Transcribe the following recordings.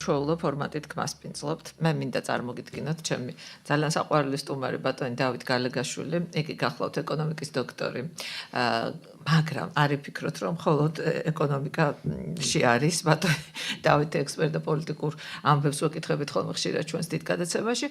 ჩვეულო ფორმატით გმასპინძლობთ. მე მინდა წარმოგიდგინოთ ჩემი ძალიან საყვარელი სტუმარი ბატონი დავით გალეგაშვილი, იგი გახლავთ ეკონომიკის დოქტორი. მაგრამ არ იფიქროთ, რომ მხოლოდ ეკონომიკაში არის ბატონი დავითი ექსპერტი და პოლიტიკურ ამბებს ვეკითხებით ხოლმე ხშირად ჩვენს დიდ გადაცემაში.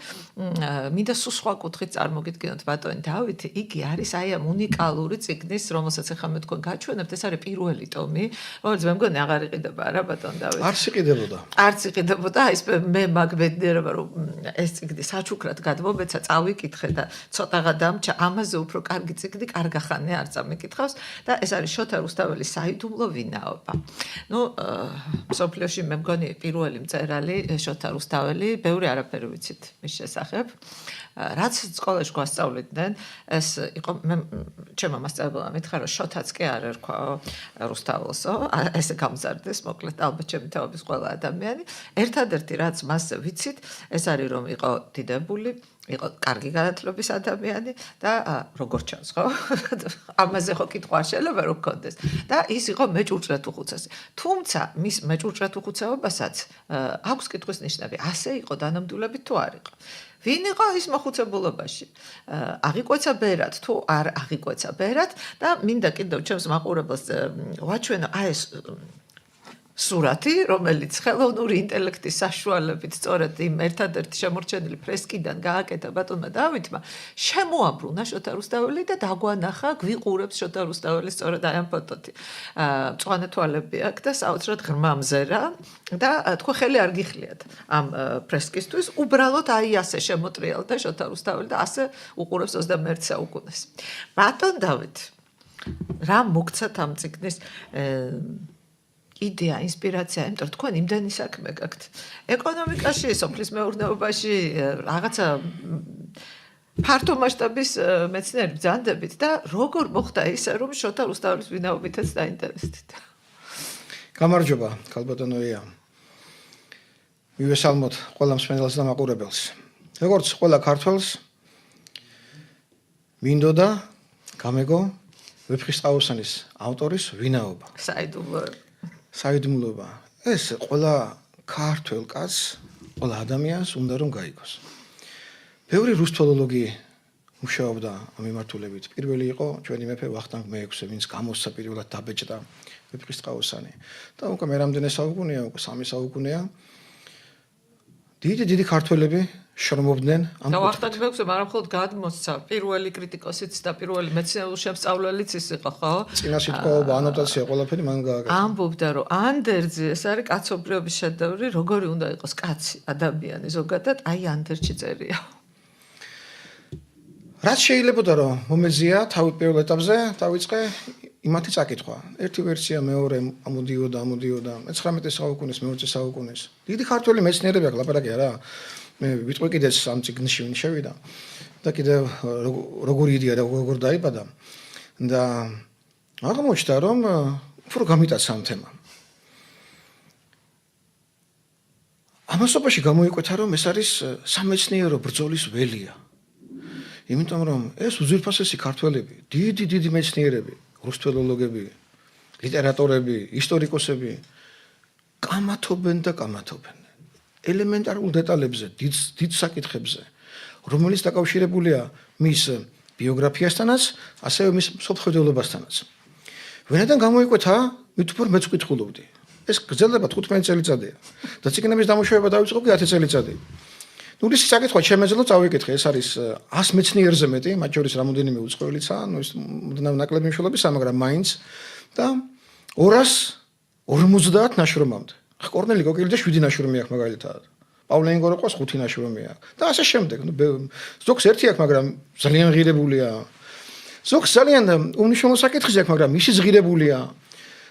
მინდა სულ სხვა კუთხით წარმოგიდგინოთ ბატონი დავითი, იგი არის აი ამ უნიკალური წიგნის, რომელსაც ახლა მე თქვენ გაჩვენებთ, ეს არის პირველი ტომი, რომელიც მე მგონი აღარ იყიდება რა ბატონ დავით. არც იყიდებოდა. არც იყიდებოდა, ის მე მაგბედნიერება რომ ეს წიგნი საჩუქრად გადმომეცა, წავიკითხე და ცოტაღა დამჭა, ამაზე უფრო კარგი წიგნი კარგახანია არ წამიკითხავს და ეს არის შოთა რუსთაველის საიდუმლო ვინაობა. ნუ მსოფლიოში მე მგონი პირველი მწერალი შოთა რუსთაველი, ბევრი არაფერი ვიცით მის შესახებ. რაც სკოლაში გვასწავლიდნენ, ეს იყო მე ჩემმა მასწავლებელმა მითხრა, რომ შოთაც კი არ ერქვა რუსთაველსო, ესე გამზარდეს, მოკლედ ალბათ ჩემი თაობის ყველა ადამიანი. ერთადერთი რაც მასზე ვიცით, ეს არის რომ იყო დიდებული, იყო კარგი განათლების ადამიანი და როგორ ჩანს, ხო? ამაზე ხო კითხვა შეიძლება რომ გქონდეს. და ის იყო მეჭურჭრეთ უხუცესი. თუმცა მის მეჭურჭრეთ უხუცეობასაც აქვს კითხვის ნიშნები. ასე იყო დანამდვილებით თუ არ იყო. ვინ იყო ის მოხუცებულობაში? აღიკვეცა ბერად თუ არ აღიკვეცა ბერად და მინდა კიდევ ჩემს მაყურებელს ვაჩვენო აი ეს სურათი, რომელიც ხელოვნური ინტელექტის საშუალებით სწორედ იმ ერთადერთი შემორჩენილი ფრესკიდან გააკეთა ბატონმა დავითმა, შემოაბრუნა შოთა რუსთაველი და დაგვანახა, გვიყურებს შოთა რუსთაველი სწორედ აი ამ ფოტოთი. მწვანე თვალები აქვს და საოცრად ღრმა მზერა და თქვენ ხელი არ გიხლიათ ამ ფრესკისთვის, უბრალოდ აი ასე შემოტრიალდა შოთა რუსთაველი და ასე უყურებს 21 საუკუნეს. ბატონ დავით, რა მოგცათ ამ წიგნის იდეა, ინსპირაცია, იმიტომ თქვენ იმდენი საქმე გაქვთ. ეკონომიკაში, სოფლის მეურნეობაში, რაღაცა ფართო მასშტაბის მეცნიერი ბრძანდებით და როგორ მოხდა ისე, რომ შოთა რუსთაველის ვინაობითაც დაინტერესდით. გამარჯობა, ქალბატონოია. მივესალმოთ ყველა მსმენელს და მაყურებელს. როგორც ყველა ქართველს მინდოდა გამეგო ვეფხისტყაოსანის ავტორის ვინაობა. საიდუმლოება. ეს ყველა ქართველ კაცს, ყველა ადამიანს უნდა რომ გაიგოს. ბევრი რუსთველოლოგი მუშაობდა ამ მიმართულებით. პირველი იყო ჩვენი მეფე ვახტანგ მეექვსე, ვინც გამოსცა პირველად დაბეჭდა ვეფხისტყაოსანი. და უკვე მე რამდენი საუკუნეა, უკვე 3 საუკუნეა. დიდი ქართველები შრომობდნენ ამ და ვახტანგ მეექვსე მაგრამ მხოლოდ გადმოსცა, პირველი კრიტიკოსიც და პირველი მეცნიერულ შემსწავლელიც ის იყო, ხო? წინა სიტყვაობა, ანოტაცია, ყველაფერი მან გააკეთა. ამბობდა, რომ ანდერძი ეს არის კაცობრიობის შედევრი, როგორი უნდა იყოს კაცი, ადამიანი ზოგადად, აი ანდერძში წერია. რაც შეიძლებოდა რომ მომეზია თავი პირველ ეტაპზე დავიწყე იმათი წაკითხვა. ერთი ვერსია, მეორე ამოდიოდა 19 საუკუნის, მე-20 საუკუნის. დიდი ქართველი მეცნიერები აქ ლაპარაკი არა. მე ვიტყვი კიდე ამ წიგნში ვინ შევიდა და კიდე როგორი იდეა და როგორ დაიბადა და აღმოჩნდა რომ უფრო გამიტაცა ამ თემამ. ამასობაში გამოიკვეთა რომ ეს არის სამეცნიერო ბრძოლის ველია. იმიტომ რომ ეს უძვირფასესი ქართველები, დიდი მეცნიერები, რუსთველოლოგები, ლიტერატორები, ისტორიკოსები კამათობენ და კამათობენ. ელემენტარულ დეტალებზე, დიდ საკითხებზე, რომელიც დაკავშირებულია მის ბიოგრაფიასთანაც, ასევე მის მსოფლმხედველობასთანაც. ვინაიდან გამოიკვეთა, მით უფრო მეც ვკითხულობდი. ეს გრძელდება 15 წელიწადია და წიგნების დამუშავება დაიწყო კი 10 წელიწადი. ნუ ის საკითხვა შემეძლო წავიკითხე, ეს არის 100 მეცნიერზე მეტი, მათ შორის რამოდენიმე უცხოელიცაა, ნუ ის ნაკლები მნიშვნელობისა, მაგრამ მაინც და 250 ნაშრომამდე. კორნელი გოგილიძე 7 ნაშრომი აქვს მაგალითად. პავლე ინგოროყვას 5 ნაშრომი აქვს. და ასე შემდეგ. ზოგს ერთი აქვს, მაგრამ ძალიან ღირებულია. ზოგს ძალიან უნიშნელო საკითხი აქვს, მაგრამ ისი ღირებულია.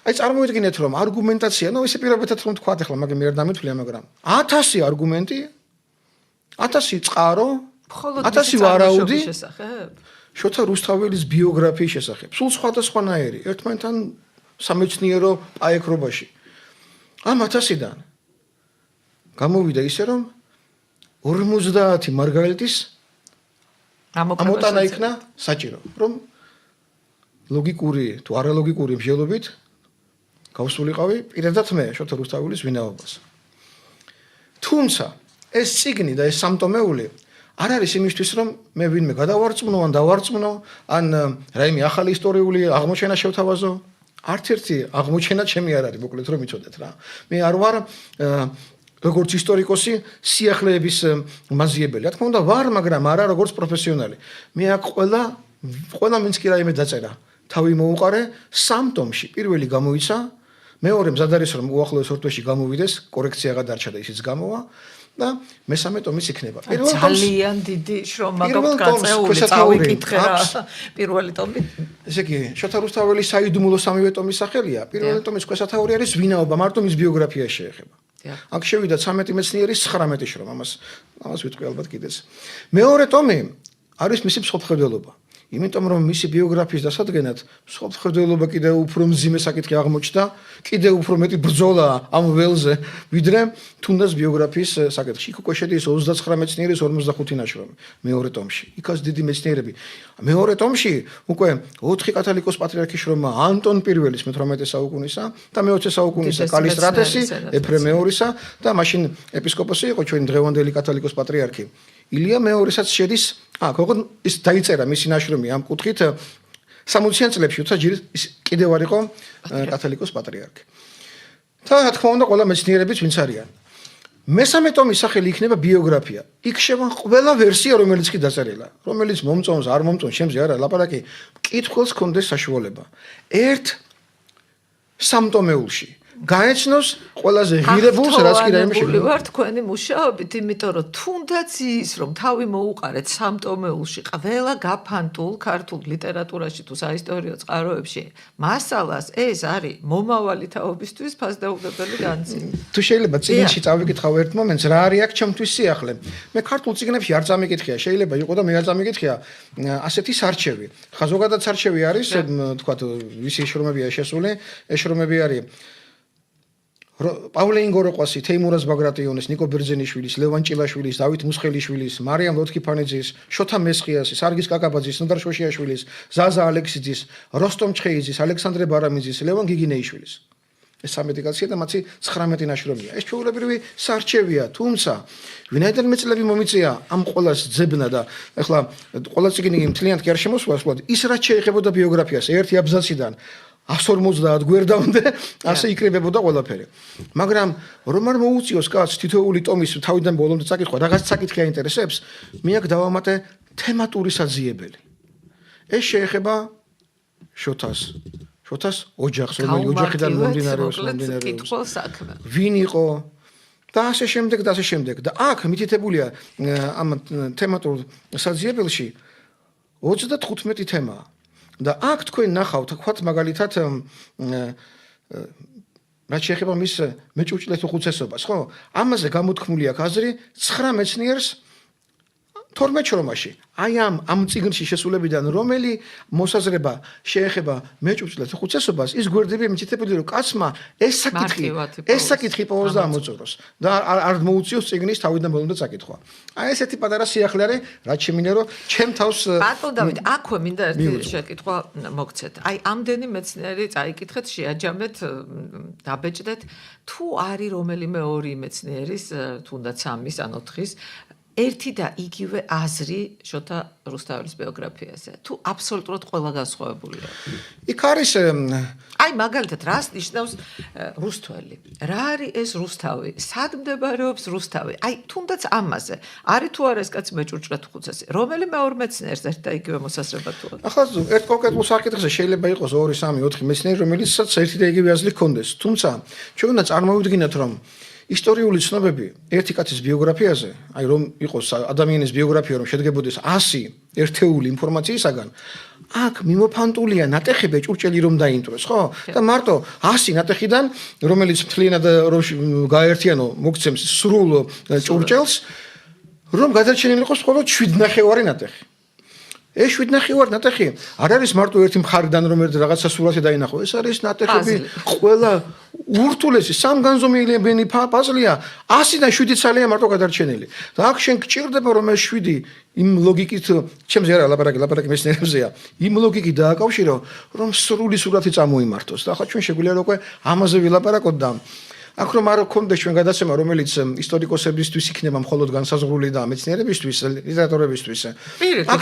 აი წარმოვიდგინეთ, რომ არგუმენტაცია, ნუ ესე პირობითად რომ თქვა, ახლა მაგე მე არ დამეთვლია, მაგრამ 1000 არგუმენტი, 1000 წყარო, 1000 ვარაუდი შესახებ. შოთა რუსთაველის ბიოგრაფიის შესახებ. სულ სხვადასხვანაირი, ერთმანეთთან სამეცნიერო პაექრობაში. ამ 1000-დან გამოვიდა ისე რომ 50 მარგალიტის ამოტანა იქნა საჭირო, რომ ლოგიკური თუ არალოგიკური მსჯელობით გავსულიყავი პირადად მე შოთა რუსთაველის ვინაობას. თუმცა ეს წიგნი და ეს სამტომეული არ არის იმისთვის, რომ მე ვინმე გადავარწმუნო ან დავარწმუნო, ან რაიმე ახალი ისტორიული აღმოჩენა შევთავაზო. არც ერთი აღმოჩენა ჩემი არ არის, მოკლედ რომ იცოდეთ რა. მე არ ვარ როგორც ისტორიკოსი სიახლეების მაზიებელი. რა თქმა უნდა ვარ, მაგრამ არა როგორც პროფესიონალი. მე აქ ყველა ვინც კი რაიმე დაწერა, თავი მოუყარე სამ ტომში. პირველი გამოიცა, მეორე მზად არის რომ უახლოეს ორ თვეში გამოვიდეს, კორექცია გადარჩა და ისიც გამოვა. და მესამე ტომიც იქნება. ძალიან დიდი შრომა გაქვთ გაწეული, წავიკითხე რა. პირველი ტომი. ესე იგი, შოთა რუსთაველის საიდუმლო სამივე ტომის სახელია. პირველი ტომის ქვესათაური არის ვინაობა, მარტო მის ბიოგრაფია შეეხება. აქ შევიდა 13 მეცნიერის 19 შრომა, ამას ვიტყვი ალბათ კიდეც. მეორე ტომი არის მისი მსოფლმხედველობა. იმიტომ რომ მისი ბიოგრაფიის დასადგენად მსოფლმხედველობა კიდევ უფრო მძიმე საკითხი აღმოჩნდა, კიდევ უფრო მეტი ბრძოლა ამ ველზე, ვიდრე თუნდაც ბიოგრაფიის საკითხი. იქ უკვე შედის 29 მეცნიერის 45 ნაშრომი მეორე ტომში. იქაც დიდი მეცნიერები. მეორე ტომში უკვე 4 კათოლიკოს პატრიარქის შრომა ანტონ პირველის მე-18 საუკუნისა და მე-20 საუკუნისა კალისტრატესი, ეფრემ მეორისა და მაშინ ეპისკოპოსი იყო ჩვენი დღევანდელი კათოლიკოს პატრიარქი. ილია მეორესაც შედის, ოღონდ ის დაიწერა მისი ნაშრომი ამ კუთხით 60-იან წლებში, თუმცა ის კიდევ არ იყო კათოლიკოს პატრიარქი. და რა თქმა უნდა, ყველა მეცნიერებიც ვინც არიან. მესამე ტომის სახელი იქნება ბიოგრაფია. იქ შევა ყველა ვერსია, რომელიც კი დაწერილა, რომელიც მომწონს, არ მომწონს, შემზე არა ლაპარაკი, მკითხველს ჰქონდეს საშუალება. ერთ სამტომეულში გაეცნოს ყველაზე ღირებულს, რაც კი რაიმე შეიძლება. ვარ თქვენი მუშაობით, იმიტომ რომ თუნდაც ის რომ თავი მოუყარეთ სამტომეულში ყველა გაფანტულ ქართულ ლიტერატურაში თუ საისტორიო წყაროებში მასალას, ეს არის მომავალი თაობისთვის ფასდაუღებელი განცი. თუ შეიძლება წიგნში წავიკითხავ ერთ მომენტს, რა არის აქ ჩემთვის სიახლე. მე ქართულ წიგნებში არ წამიკითხია, შეიძლება იყო და მე არ წამიკითხია ასეთი სარჩევი. ხა ზოგადად სარჩევი არის, თქვათ, ვისი შრომებია შესული, ეს შრომები არის პავლე ინგოროყვასი, თეიმურაზ ბაგრატიონის, ნიკო ბერძენიშვილის, ლევან ჭილაშვილის, დავით მუსხელიშვილის, მარიამ ლოთქიფანიძის, შოთა მესხიასის, სარგის კაკაბაძის, ნოდარ შოშიაშვილის, ზაზა ალექსიძის, როსტომ ჩხეიძის, ალექსანდრე ბარამიძის, ლევან გიგინეიშვილის. ეს 13 კაცია და მათი 19 ნაშრომია. ეს ჩვეულებრივი სარჩევია, თუმცა ვინაიდან მეწლები მომიწია ამ ყოველას ძებნა და ეხლა ყველა წიგნი მთლიანად კი არ შემოსვლა, ის რაც შეეხებოდა ბიოგრაფიას, ერთი აბზაციდან 150 გვერდამდე ასე იკრებებოდა ყველაფერი. მაგრამ რომ არ მოუწიოს კაცს თითოეული ტომის თავიდან ბოლომდე წაკითხვა, რაღაც საკითხი აინტერესებს, მე აქ დავამატე თემატური საძიებელი. ეს შეეხება შოთას ოჯახს, რომელი ოჯახიდან მომდინარეობს. ვინ იყო და ასე შემდეგ და ასე შემდეგ. და აქ მითითებულია ამ თემატურ საძიებელში 35 თემაა. და აქ თქვენ ნახავთ, თქვათ მაგალითად რაც შეეხება მის მეჭურჭლეთ უხუცესობას, ხო? ამაზე გამოთქმული აქვს აზრი 9 მეცნიერს 12 შრომაში. აი ამ წიგნში შესულებიდან რომელი მოსაზრება შეეხება მეჭურჭლეთ უხუცესობას, ის გვერდები მითითებული რომ კაცმა ეს საკითხი პოვოს და ამოწუროს და არ მოუწიოს წიგნის თავიდან ბოლომდე წაკითხვა. აი ესეთი პატარა სიახლე არის, რაც შემინე რომ ჩემ თავს ბატონ დავით, აქვე მინდა ერთი შეკითხვა მოგცეთ. აი ამდენი მეცნიერი წაიკითხეთ, შეაჯამეთ, დაბეჭდეთ, თუ არის რომელიმე ორი მეცნიერის, თუნდაც 3-ის ან 4-ის ერთი და იგივე აზრი შოთა რუსთაველის ბიოგრაფიაზე. თუ აბსოლუტურად ყველა განსხვავებულია. იქ არის აი მაგალითად რას ნიშნავს რუსთველი? რა არის ეს რუსთავი? სად მდებარეობს რუსთავი? აი თუნდაც ამაზე. არის თუ არა ეს კაცი მეჭურჭლეთ უხუცესი? რომელიმე ორ მეცნიერს ერთ და იგივე მოსაზრება თუ აქვს? ახლა ერთ კონკრეტულ საკითხზე შეიძლება იყოს 2, 3, 4 მეცნიერი, რომელიცაც ერთი და იგივე აზრი ჰქონდეს. თუმცა ჩვენ უნდა წარმოვიდგინოთ, რომ ისტორიული ცნობები ერთი კაცის ბიოგრაფიაზე, აი რომ იყოს ადამიანის ბიოგრაფია, რომ შედგებოდეს 100 ერთეული ინფორმაციისაგან, აქ მიმოფანტულია ნატეხები ჭურჭელი რომ დაინტროს, ხო? და მარტო 100 ნატეხიდან, რომელიც მთლიანად გაერთიანო მოგცემს სრულ ჭურჭელს, რომ გადარჩენილი იყოს მხოლოდ 7.5 ნატეხი. ეს 7.5 ნატეხი არ არის მარტო ერთი მხარიდან რომ ერთ რაღაცა სურათი დაინახო, ეს არის ნატეხები ყველა ურთულესი სამგანზომილებიანი პაზლია 100-დან 7 ცალია მარტო გადარჩენილი. და აქ შენ გჭირდება რომ ეს 7 იმ ლოგიკით, ჩემზე არა ლაპარაკი მეცნიერებზეა, იმ ლოგიკით დააკავშირო, რომ სრული სურათი წამოიმართოს. და ახლა ჩვენ შეგვიძლია რომ უკვე ამაზე ვილაპარაკოთ და აქ რომ არ გქონდეს ჩვენ გადაცემა, რომელიც ისტორიკოსებისთვის იქნება მხოლოდ განსაზღვრული და მეცნიერებისთვის, ლიტერატურებისთვის. აქ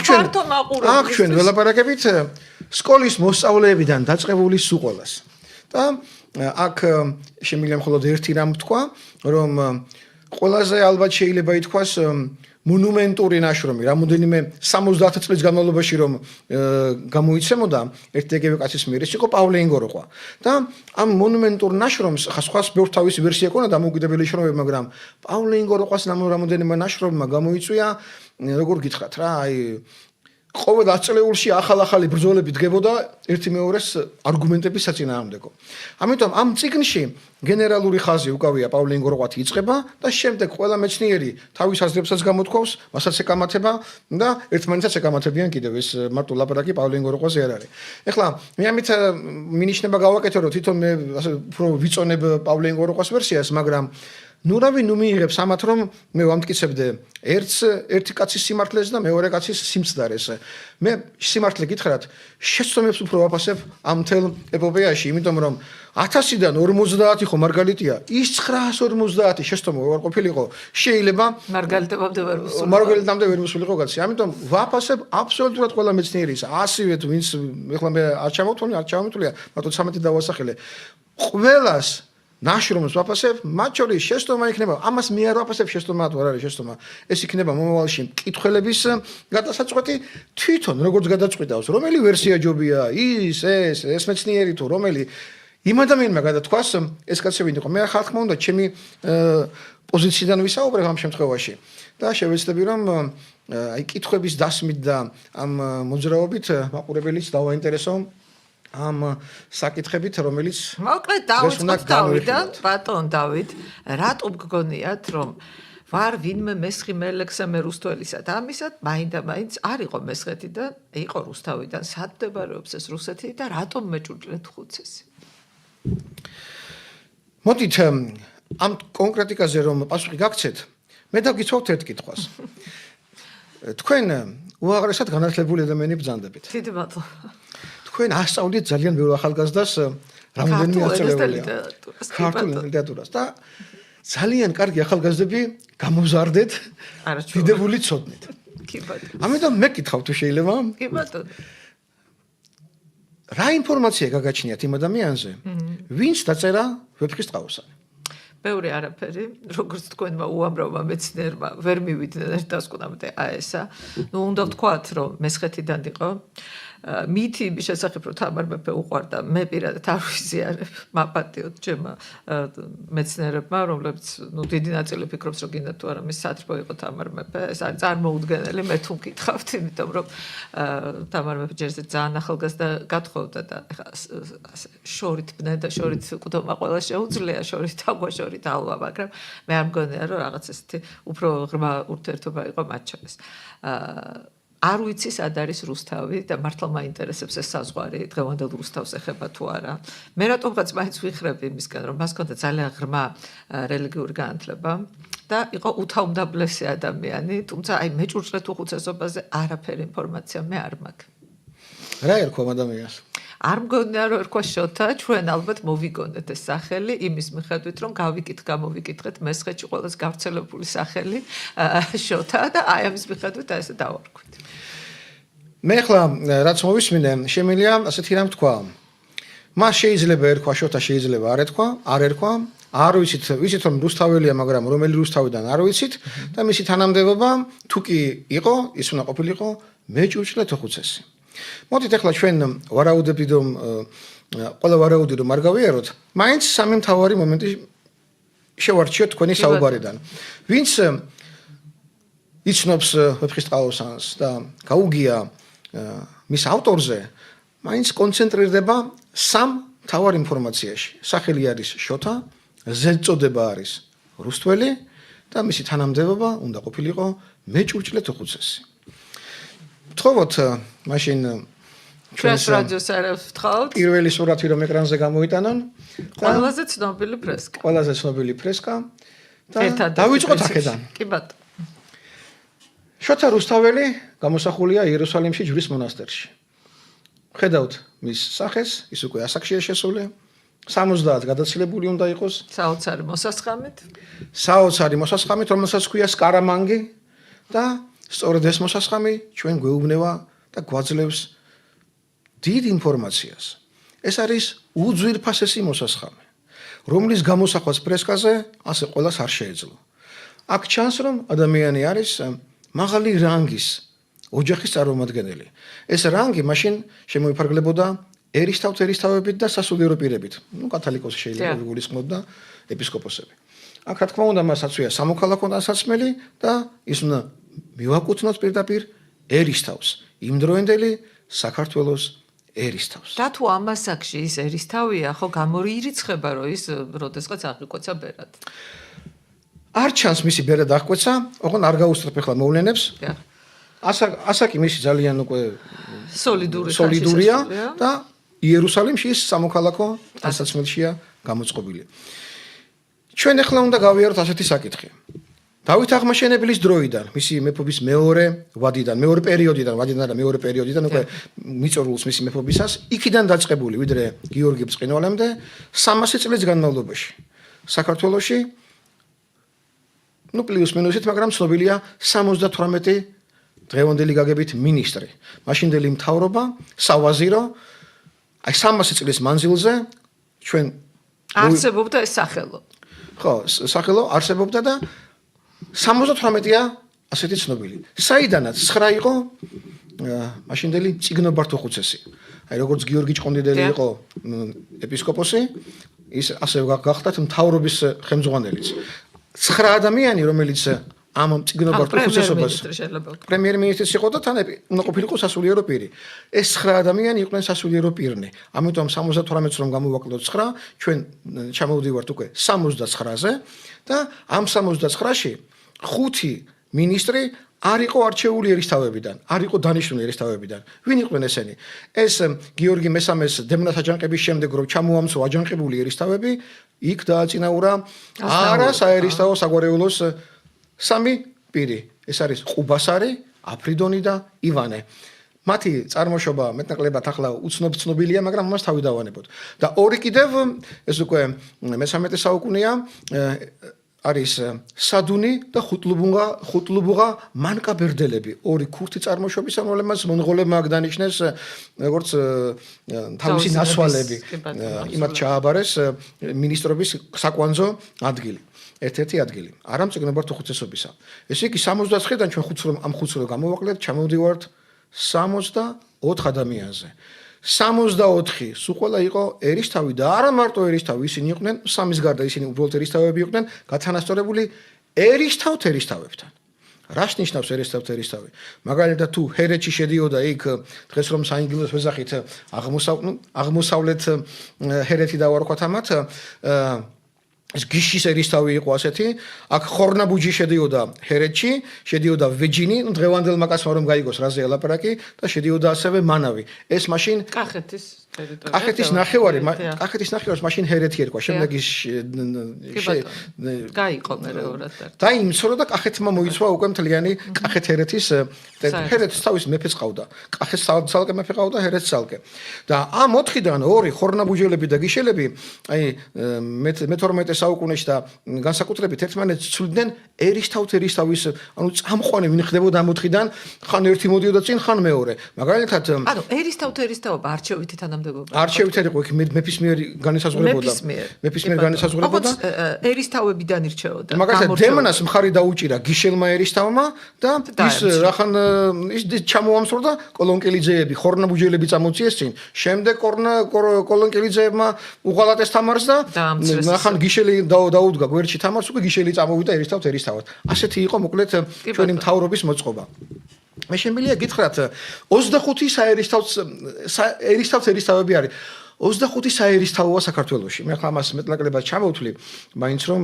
ჩვენ ველაპარაკებით სკოლის მოსწავლეებიდან დაწყებული სულ ყველას. და აქ შემიძლია მხოლოდ ერთი რამ ვთქვა, რომ ყველაზე ალბათ შეიძლება ითქვას მონუმენტური ნაშრომი, რამოდენიმე 70 წლის განმავლობაში რომ გამოიცემოდა ერთ-ერთი კაცის მიერ, ეს იყო პავლე ინგოროყვა. და ამ მონუმენტურ ნაშრომს ხას ბევრ თავისი ვერსია ქონდა დამოუკიდებელი შრომები, მაგრამ პავლე ინგოროყვას რამოდენიმე ნაშრომმა გამოიწვია, როგორ გითხრათ რა, აი ყოველ 10 წლეულში ახალ-ახალი ბრძოლები დგებოდა ერთი მეორეს არგუმენტების საწინააღმდეგო. ამიტომ ამ წიგნში გენერალური ხაზი უკავია პავლე ინგოროყვათი იწყება და შემდეგ ყველა მეცნიერი თავის აზრებსაც გამოთქვავს, მასაც ეკამათება და ერთმანეთსაც ეკამათებიან კიდევ ეს მარტო ლაპარაკი პავლე ინგოროყვაზე არ არის. ეხლა მე ამით მინიშნება გავაკეთე რომ თვითონ მე ასე უფრო ვიწონებ პავლე ინგოროყვას ვერსიას, მაგრამ ნურავი ნუ მიიღებს ამათ რომ მე ვამტკიცებდე ერთი კაცის სიმართლეს და მეორე კაცის სიმცდარეს. მე სიმართლე გითხრათ, შეცდომებს უფრო ვაფასებ ამ თელ ეპოპეაში, იმიტომ რომ 1000-დან 50 ხო მარგალიტია, ის 950 შეცდომა ვარ ყოფილიყო, შეიძლება მარგალიტამდე ვერ მოსულიყო კაცი. ამიტომ ვაფასებ აბსოლუტურად ყველა მეცნიერის, ასივე თუ ვინც ეხლა მე არ ჩამოვთვლია, მარტო 13 დავასახელე. ყველას ნაშრომს ვაფასებ, მათ შორის შეცდომა იქნება, ამას მე არ ვაფასებ შეცდომა თუ არ არის შეცდომა. ეს იქნება მომავალში მკითხველების გადასაწყვეტი თვითონ როგორც გადაწყვეტავს, რომელი ვერსია ჯობია, ეს მეცნიერი თუ რომელი იმ ადამიანმა გადათქვას, ეს კაცები იყო. მე ახლა თქმა უნდა ჩემი პოზიციიდან ვისაუბრებ ამ შემთხვევაში და შევეცდები რომ აი კითხვების დასმით და ამ მოძრაობით მაყურებელიც დავაინტერესო ამ საკითხებით, რომელიც მოკლედ დავიწყოთ თავიდან, ბატონ დავით, რატომ გგონიათ, რომ ვარ ვინმე მესხი მელექსა მე რუსთველისა და ამისად მაინდა-მაინც არ იყო მესხეთიდან, იყო რუსთავიდან, სად მდებარეობს ეს რუსეთი და რატომ მეჭურჭლეთ ხუცესი? მოდით ამ კონკრეტიკაზე რომ პასუხი გაგცეთ, მე დავგიცხოვთ ერთ კითხვას. თქვენ უაღრესად განათლებული ადამიანი ბრძანდებით. დიდი მადლობა. თქვენ ასწავლეთ ძალიან ბევრ ახალგაზრდას რამდენიმე ათწლეულია ქართულ ლიტერატურას და ძალიან კარგი ახალგაზრდები გამოზარდეთ დიდებული ცოდნით. კი ბატონო. ამიტომ მე გითხავ თუ შეიძლება? კი ბატონო. რა ინფორმაცია გაგაჩნიათ იმ ადამიანზე, ვინც დაწერა ვეფხის ტყაოსანი? ბევრი არაფერი, როგორც თქვენმა უამრავმა მეცნიერმა ვერ მივიდნენ ერთ დასკვნამდე აესა. ნუ უნდა ვთქვათ, რომ მესხეთიდან იყო. მითი იმის შესახებ რომ თამარ მეფე უყვარდა, მე პირადად არ ვიზიარებ, მაპატიოთ ჩემმა მეცნიერებმა, რომლებიც ნუ დიდი ნაწილი ფიქრობს, რომ გინდა თუ არა მის სატრფო იყო თამარ მეფე, ეს არის წარმოუდგენელი, მე თუ მკითხავთ, იმიტომ რომ თამარ მეფე ჯერზე ძალიან ახალგაზრდა გათხოვდა და ეხლა ასე შორით ბნე და შორით ყდომა ყველა შეუძლია, შორით აღვა, შორით ალვა, მაგრამ მე არ მგონია რომ რაღაც ესეთი უფრო ღრმა ურთიერთობა იყო მათ შორის. არ ვიცი სად არის რუსთავი და მართლა მაინტერესებს ეს საზღვარი დღევანდელ რუსთავს ეხება თუ არა. მე რატომღაც მაინც ვიხრები იმისგან, რომ მას ჰქონდა ძალიან ღრმა რელიგიური განათლება და იყო უთავმდაბლესი ადამიანი, თუმცა აი მეჭურჭლეთ უხუცესობაზე არაფერი ინფორმაცია მე არ მაქვს. რა ერქვა ადამიანს? არ მგონია რომ ერქვა შოთა, ჩვენ ალბათ მოვიგონეთ ეს სახელი იმის მიხედვით, რომ გამოვიკითხეთ მესხეთში ყველას გავრცელებული სახელი შოთა და აი ამის მიხედვით ესე დავარქვით. მე ახლა რაც მოვისმინე, შემიძლია ასეთი რამ თქვა. მას შეიძლება ერქვა შოთა, შეიძლება არ ერქვა. არ ვიცით რომ რუსთაველია, მაგრამ რომელი რუსთავიდან არ ვიცით და მისი თანამდებობა თუ კი იყო, ის უნდა ყოფილიყო მეჭურჭლეთ ხუცესი. მოდით ახლა ჩვენ ვარაუდები რომ ყველა ვარაუდი რომ არ გავიაროთ, მაინც სამი მთავარი მომენტი შევარჩიოთ თქვენი საუბარიდან. ვინც იცნობს ვეფხის ტყაოსანს და გაუგია მის ავტორზე, მაინც კონცენტრირდება სამ მთავარ ინფორმაციაში. სახელი არის შოთა, ზედწოდება არის რუსთველი და მისი თანამდებობა უნდა ყოფილიყო მეჭურჭლეთ ხუცესი. ვთხოვოთ მაშინ ჩვენს რადიოს არავს ვთხოვთ. პირველი სურათი რომ ეკრანზე გამოიტანონ. ყველაზე ცნობილი ფრესკა. ყველაზე ცნობილი ფრესკა და დავიწყოთ აქედან. კი ბატონო. შოთა რუსთაველი გამოსახულია იერუსალიმში ჯვრის მონასტერში. ხედავთ მის სახეს, ის უკვე ასაკშია შესული 70 გადაცილებული უნდა იყოს საოცარი მოსასხამით. საოცარი მოსასხამით, რომელსაც ქვია სკარამანგი და სწორედ ეს მოსასხამი ჩვენ გვეუბნება და გვაძლევს დიდ ინფორმაციას. ეს არის უძვირფასესი მოსასხამი, რომლის გამოსახვას ფრესკაზე ასე ყველას არ შეეძლო. აქ ჩანს, რომ ადამიანი არის მაღალი რანგის ოჯახის წარმომადგენელი. ეს რანგი მაშინ შემოიფარგლებოდა ერისთავთ-ერისთავებით და სასულიერო პირებით. კათოლიკოსი შეიძლება გულისხმოთ და ეპისკოპოსები. აქ რა თქმა უნდა, მას აწვია სამოქალაქო დასაცმელი და ის უნდა მივაკუთვნოს პირდაპირ ერისთავს, იმდროინდელი საქართველოს ერისთავს. და თუ ამას აქში ის ერისთავია, ხო გამოირიცხება, რომ ის როდესღაც აღიკვეცა ბერად. არ ჩანს მისი ბერად აღკვეცა, ოღონდ არ გაუსწრებ ახლა მოვლენებს. ასაკი მისი ძალიან უკვე სოლიდურია და იერუსალიმში ის სამოქალაქო დასაცმელშია გამოწყობილი. ჩვენ ახლა უნდა გავიაროთ ასეთი საკითხი. დავით აღმაშენებლის დროიდან, მისი მეფობის მეორე პერიოდიდან უკვე მიწორულს მისი მეფობისას, იქიდან დაწყებული ვიდრე გიორგი ბრწყინვალემდე 300 წლის განმავლობაში საქართველოში პლუს მინუსით, მაგრამ ცნობილია 78 დღევანდელი გაგებით მინისტრი. მაშინდელი მთავრობა, სავაზირო, აი 300 წლის მანძილზე ჩვენ არსებობდა ეს სახელო. ხო, სახელო არსებობდა და 78-ია ასეთი ცნობილი. საიდანაც 9 იყო მაშინდელი წიგნობართუხუცესი. აი როგორც გიორგი ჭყონდიდელი იყო ეპისკოპოსი, ის ასევე გახდათ მთავრობის ხელმძღვანელიც. 9 ადამიანი, რომელიც ამ წიგნობართუხუცესობას პრემიერ-მინისტრიც იყო და თან უნდა ყოფილიყო სასულიერო პირი. ეს 9 ადამიანი იყვნენ სასულიერო პირნი. ამიტომ 78-ს რომ გამოვაკლოთ 9, ჩვენ ჩამოვდივართ უკვე 79-ზე და ამ 79-ში 5 მინისტრი არ იყო არჩეული ერისთავებიდან, არ იყო დანიშნული ერისთავებიდან. ვინ იყვნენ ესენი? ეს გიორგი მესამეს დემნას აჯანყების შემდეგ რომ ჩამოამცო აჯანყებული ერისთავები, იქ დააწინაურა არა საერისთავო საგვარეულოს 3 პირი. ეს არის ყუბასარი, აფრიდონი და ივანე. მათი წარმოშობა მეტნაკლებად ახლა უცნობია, მაგრამ მას თავი დავანებოთ. და ორი კიდევ ეს უკვე მე-13 საუკუნეა არის სადუნი და ხუტლუბუღა მანკაბერდელები, ორი ქურთი წარმოშობის, რომელმაც მონღოლებმა აქ დანიშნეს როგორც თავისი ნასვალები. იმათ ჩააბარეს მინისტრობის საკვანძო ადგილი. ერთ-ერთი ადგილი. არა მწიგნობართუხუცესობისა. ესე იგი 69-დან ჩვენ ამ 5 რო გამოვაკლებთ, ჩამოვდივართ 64 ადამიანზე. 64 სულ ყველა იყო ერისთავი და არა მარტო ერისთავი, ისინი იყვნენ სამის გარდა, ისინი უბრალოდ ერისთავები იყვნენ, გათანასწორებული ერისთავებთან. რას ნიშნავს ერისთავი? მაგალითად თუ ჰერეთში შედიოდა იქ დღეს რომ საინგილოს ვეძახით აღმოსავლეთ ჰერეთი დავარქვათ ამათ ეს გიშის ერისთავი იყო ასეთი, აქ ხორნაბუჯი შედიოდა ჰერეთში, შედიოდა ვეჯინი, დღევანდელ მაკაცმა რომ გაიგოს რაზე ელაპარაკი და შედიოდა ასევე მანავი. ეს მაშინ კახეთის ტერიტორია. კახეთის ნახევარი მაშინ ჰერეთი ერქვა, შემდეგ ის გაიყო მეორად. დაიმცრო და კახეთმა მოიცვა უკვე მთლიანი კახეთ-ჰერეთის ჰერეთს თავის მეფეც ყავდა. კახეთს ცალკე მეფე ყავდა, ჰერეთს ცალკე. და ამ 4-დან 2 ხორნაბუჯელები და გიშელები, აი მე-12 საუკუნეში და განსაკუთრებით ერთმანეთს ცვლიდნენ ერისთავის, ანუ წამყვანი ვინ ხდებოდა ამ 4-დან, ხან ერთი მოდიოდა წინ, ხან მეორე. მაგალითად, ანუ ერისთავობა არჩევითი თანამდებობა. არჩევით იყო იქ მეფის მიერ განისაზღვრებოდა. მეფის მიერ განისაზღვრებოდა. ერისთავებიდან ირჩეოდა. მაგალითად, დემნას მხარი დაუჭირა გიშელმა ერისთავმა და ის რახან ის ჩამოამსვრდა კოლონკელიძეები, ხორნაბუჯელები წამოციეს წინ. შემდეგ კოლონკელიძეებმა უღალატეს თამარს და რახან გიშელი დაუდგა გვერდში თამარს, უკვე გიშელი წამოვიდა ერისთავად. ასეთი იყო მოკლედ ჩვენი მთავრობის მოწყობა. მე შემიძლია გითხრათ 25 ერისთავები არის. 25 საერისთავოა საქართველოში. მე ხა ამას მეტნაკლებად ჩამოვთვლი, მაინც რომ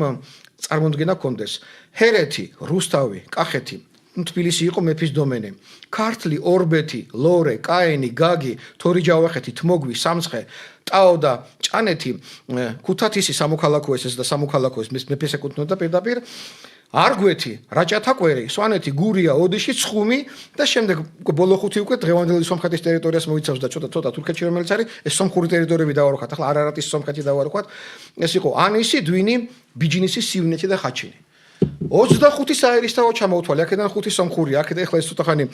წარმოდგენა გქონდეს. ჰერეთი, რუსთავი, კახეთი, თბილისი იყო მეფის დომენი. ქართლი, ორბეთი, ლორე, კაენი, გაგი, თორიჯავახეთი, თმოგვი, სამცხე, ტაო და ჭანეთი, ქუთათისი სამოქალაქო ეს და სამოქალაქო ეს მეფეს ეკუთვნოდა პირდაპირ. არგვეთი, რაჭათაკვერი, სვანეთი, გურია, ოდიში, ცხუმი და შემდეგ ბოლო ხუთი უკვე დღევანდელი სომხეთის ტერიტორიას მოიცავს და ცოტა თურქეთში რომელიც არის ეს სომხური ტერიტორიები დავარქვათ. ახლა არარატის სომხეთი დავარქვათ. ეს იყო ანისი, დვინი, ბიჯინისი, სივნეთი და ხაჩინი. 25 საერისთავო ჩამოვთვალე, აქედან 5 სომხური, აქედან ახლა ეს ცოტა ხანი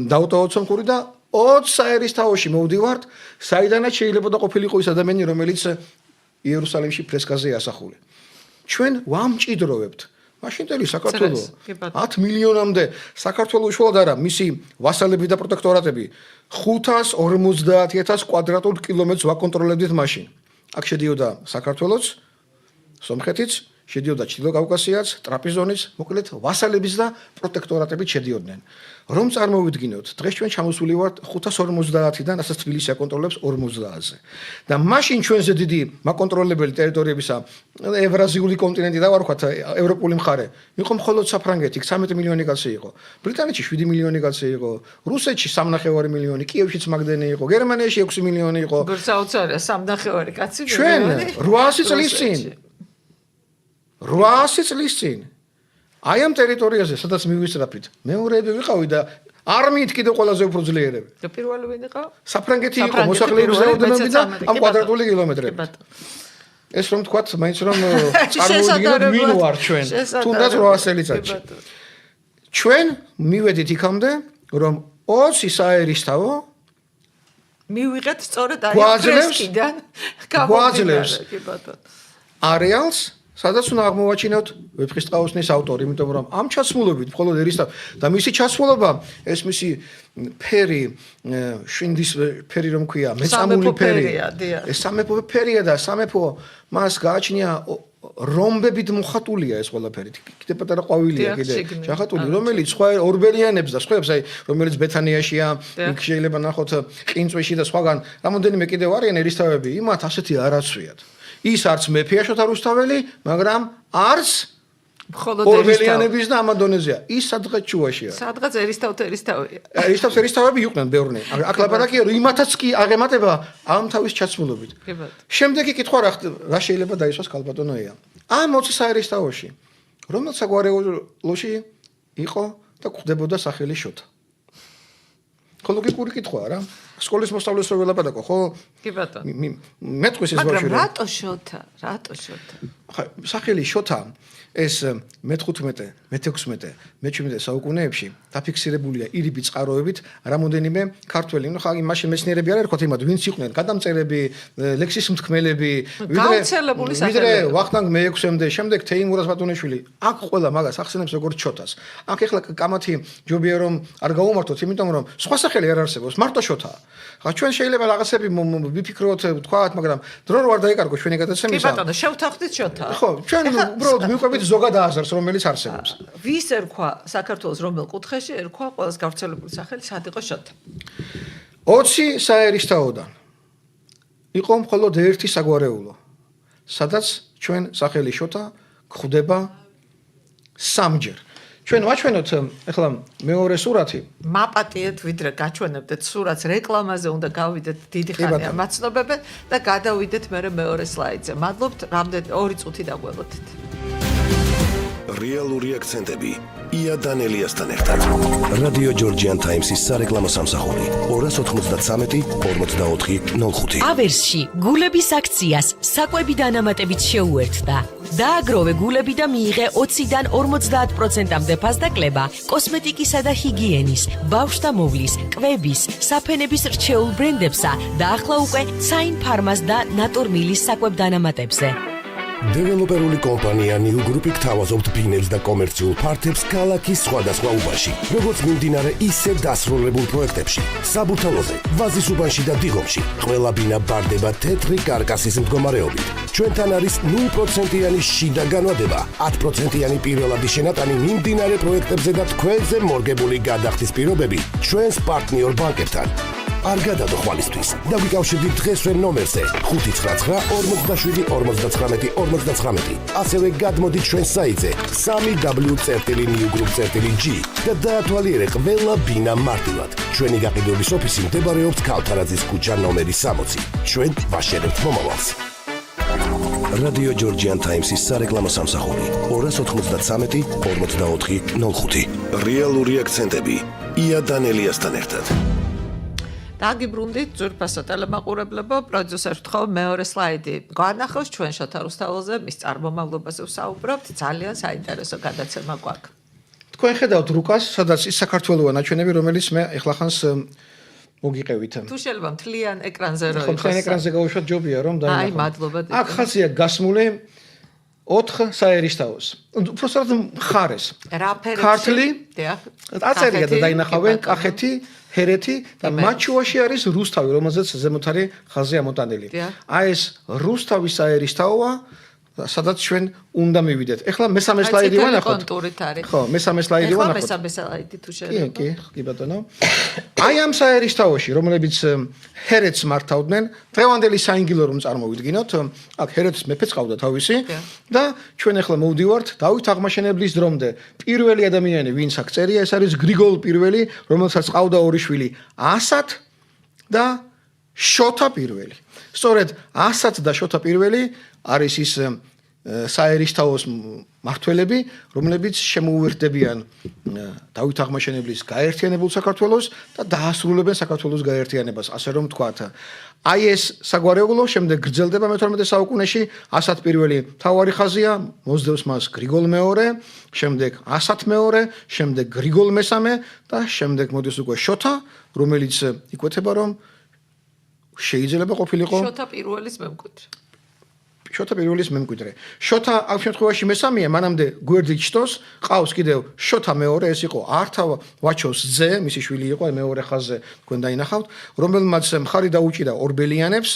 დავუტოვოთ სომხური და 20 საერისთავოში მოვდივართ, საიდანაც შეიძლება და ყოფილიყო ის ადამიანი, რომელიც იერუსალიმში ფრესკაზე ასახული. ჩვენ ვამჭიდროვებთ მაშინდელი საქართველო 10 მილიონამდე საქართველოს უშუალოდ არა, მისი ვასალები და პროტექტორატები 550,000 კვადრატულ კილომეტრს ვაკონტროლებდით მაშინ. აქ შედიოდა საქართველოც, სომხეთიც, შედიოდა ჩრდილო კავკასიაც, ტრაპიზონიც, მოკლედ ვასალების და პროტექტორატები შედიოდნენ. რომ წარმოვიდგინოთ, დღეს ჩვენ ჩამოსული ვართ 550-დან, ასაც თბილისი აკონტროლებს 50-ზე. და მაშინ ჩვენზე დიდი მაკონტროლებელი ტერიტორიებისა ევრაზიული კონტინენტი დავარქვათ, ევროპული მხარე, იყო მხოლოდ საფრანგეთი, 13 მილიონი კაცი იყო. ბრიტანეთში 7 მილიონი კაცი იყო, რუსეთში 3.5 მილიონი, კიევშიც მაგდენი იყო, გერმანიაში 6 მილიონი იყო. გორცაუცარია 3.5 კაცი ჩვენ 800 წლის წინ 800 წლის წინ აი ამ ტერიტორიაზე, სადაც მივისწრაფით, მეორეები ვიყავი და არმიით კიდევ ყველაზე უფრო ძლიერები. და პირველი ვინ იყო? საფრანგეთი იყო მოსახლეობის რაოდენობით და ამ კვადრატული კილომეტრებით. ეს რომ თქვათ, მაინც რომ წარმოვიდგინოთ ვინ ვარ ჩვენ, თუნდაც 800 წელიწადში. ჩვენ მივედით იქამდე, რომ 20 საერისთავო მივიღეთ სწორედ აი ფრესკიდან გვაძლევს არეალს, სადაც უნდა აღმოვაჩინოთ ვეფხისტყაოსნის ავტორი, იმიტომ რომ ამ ჩაცმულობით მხოლოდ ერისთავი და მისი ჩაცმულობა, ეს მისი ფერი, შინდის ფერი რომ ქვია, მეწამული ფერი. ეს სამეფო ფერია და სამეფო მას გააჩნია რომბებით მოხატულია ეს ყველაფერი. კიდე პატარა ყვავილია კიდე ჩახატული, რომელიც სხვა ორბელიანებს და სხვებს, აი რომელიც ბეთანიაშია, იქ შეიძლება ნახოთ ყინწვეში და სხვაგან, რამოდენიმე კიდევ არიან ერისთავები, იმათ ასეთი არ აცვიათ. ის არც მეფეა შოთა რუსთაველი, მაგრამ არც მხოლოდ ორბელიანების და ამადონეზია. ის სადღაც ჩუაშია. სადღაც ერისთავია. ერისთავები იყვნენ ბევრნი. აქ ლაპარაკია, რომ იმათაც კი აღემატება ამ თავის ჩაცმულობით. შემდეგი კითხვა რა შეიძლება დაისვას ქალბატონოია. ამ 20 საერისთავოში, რომელ საგვარეულოში იყო და გვხვდებოდა სახელი შოთა? ხო ლოგიკური კითხვაა რა. სკოლის მოსწავლეს რო ველაპარაკო, ხო? კი ბატონო. მეტყვის ეს ბავშვი. მაგრამ რატო შოთა? ხა, სახელი შოთა ეს მე-15, მე-16, მე-17 საუკუნეებში დაფიქსირებულია ირიბი წყაროებით რამოდენიმე ქართველი. ნუ ხა მაშინ მეცნიერები არ ერქვათ იმად, ვინც იყვნენ გადამწერები, ლექსის მთქმელები, ვიდრე ვახტანგ მე-6-მდე, შემდეგ თეიმურაზ ბატონიშვილი. აქ ყველა მაგას ახსენებს როგორც შოთას. აქ ეხლა კამათი ჯობია რომ არ გაუმართოთ, იმიტომ რომ სხვა სახელი არ არსებობს, მარტო შოთაა. ხა ჩვენ შეიძლება რაღაცები ვიფიქროთ, ვთქვათ, მაგრამ დრო რო არ დაიკარგო ჩვენი გადაცემისა. კი ბატონო, შევთანხმდით შოთაა. ხო, ჩვენ უბრალოდ მივყვებით ზოგად აზრს, რომელიც არსებობს. ვის ერქვა საქართველოს რომელ კუთხეში ერქვა ყველას გავრცელებული სახელი სად იყო შოთა? 20 საერისთავოდან იყო მხოლოდ ერთი საგვარეულო, სადაც ჩვენ სახელი შოთა გვხვდება სამჯერ. ჩვენ ვაჩვენოთ ახლა მეორე სურათი. მაპატიეთ ვიდრე გაჩვენებდეთ სურათს, რეკლამაზე უნდა გავიდეთ დიდი ხანია მაცნობები და გადავიდეთ მეორე სლაიდზე. მადლობთ, რამდენი 2 წუთი დაგველოდეთ. რეალური აქცენტები ია დანელიასთან ერთად. რადიო ჯორჯიან ტაიმსის სარეკლამო სამსახური 293-44-05. ავერსში გულების აქციას საკვები დანამატებით შეუერთდა. დააგროვე გულები და მიიღე 20-დან 50%-მდე ფასდაკლება კოსმეტიკისა და ჰიგიენის, ბავშვთა მოვლის, კვების, საფენების რჩეულ ბრენდებსა და ახლა უკვე საინ ფარმას და ნატორმილის საკვებ დანამატებზე. დეველოპერული კომპანია New Group გთავაზობთ ბინებს და კომერციულ ფართებს ქალაქის სხვადასხვა უბანში, როგორც მიმდინარე, ისე დასრულებულ პროექტებში. საბურთალოზე, ვაზის უბანში და დიღომში, ყველა ბინა ბარდება თეთრი კარკასის მდგომარეობით. ჩვენთან არის 0%-იანი შიდა განვადება, 10%-იანი პირველადი შენატანი მიმდინარე პროექტებზე და თქვენზე მორგებული გადახდის პირობები ჩვენს პარტნიორ ბანკებთან. არ გადადო ხვალისთვის. დაგვიკავშირდით დღესვე ნომერზე 599-47-59-59. ასევე გადმოდით ჩვენ საიტზე 3w.newgroup.g და დაათვალიერე ყველა ბინა მარტივად. ჩვენი გაყიდვების ოფისი მდებარეობს ქავთარაძის ქუჩა ნომერი 60. ჩვენ ვაშერებთ მომავალს. რადიო ჯორჯიან ტაიმსის სარეკლამო სამსახური 293 44 05. რეალური აქცენტები ია დანელიასთან ერთად. დაგიბრუნდით ძვირფასო ტელემაყურებლებო, პროდიუსერს ვთხოვ მეორე სლაიდი. გვანახავს ჩვენ შოთა რუსთაველზე, მის წარმომავლობაზე ვსაუბრობთ, ძალიან საინტერესო გადაცემა გვაქვს. თქვენ ხედავთ რუკას, სადაც ის საქართველოა ნაჩვენები, რომელიც მე ეხლახანს მოგიყევით. თუ შეიძლება მთლიან ეკრანზე რო ხო, მთლიან ეკრანზე გავუშვათ ჯობია რომ აი, მადლობა. აქ ხაზია გასმული 4 საერისთავოს. უბრალოდ მხარეს. რა ფერებში? ქართლი, დიახ. აწერია და დაინახავენ კახეთი, ჰერეთი და მათ შუაში არის რუსთავი, რომელზეც ზემოთ არის ხაზი ამოტანილი. აი ეს რუსთავის საერისთავოა, სადაც ჩვენ უნდა მივიდეთ. ეხლა მესამე სლაიდი ვანახოთ. ხო, მესამე სლაიდი ვანახოთ. ეხლა მესამე სლაიდი თუ შეიძლება. კი ბატონო. აი ამ საერისთავოში, რომლებიც ჰერეთს მართავდნენ, დღევანდელი საინგილო რომ წარმოვიდგინოთ, აქ ჰერეთს მეფეც ყავდა თავისი და ჩვენ ეხლა მოვდივართ დავით აღმაშენებლის დრომდე. პირველი ადამიანი, ვინც აქ წერია, ეს არის გრიგოლ პირველი, რომელსაც ყავდა ორი შვილი, ასათ და შოთა პირველი. სწორედ ასათ და შოთა პირველი არის ის საერისთავოს მმართველები, რომლებიც შემოუერთდებიან დავით აღმაშენებლის გაერთიანებულ საქართველოს და დაასრულებენ საქართველოს გაერთიანებას, ასე რომ ვთქვათ. აი ეს საგვარეულო შემდეგ გრძელდება მე-12 საუკუნეში, ასათ პირველი მთავარი ხაზია, მოსდევს მას გრიგოლ მეორე, შემდეგ ასათ მეორე, შემდეგ გრიგოლ მესამე და შემდეგ მოდის უკვე შოთა, რომელიც იკვეთება რომ შეიძლება ყოფილიყო შოთა პირველის მემკვიდრე. შოთა პირველის მემკვიდრე. შოთა ამ შემთხვევაში მესამეა, მანამდე გვერდით ჩტოს, ყავს კიდევ შოთა მეორე, ეს იყო ართავ ვაჩოს ძე, მისი შვილი იყო, მეორე ხაზზე თქვენ დაინახავთ, რომელმაც მხარი დაუჭირა ორბელიანებს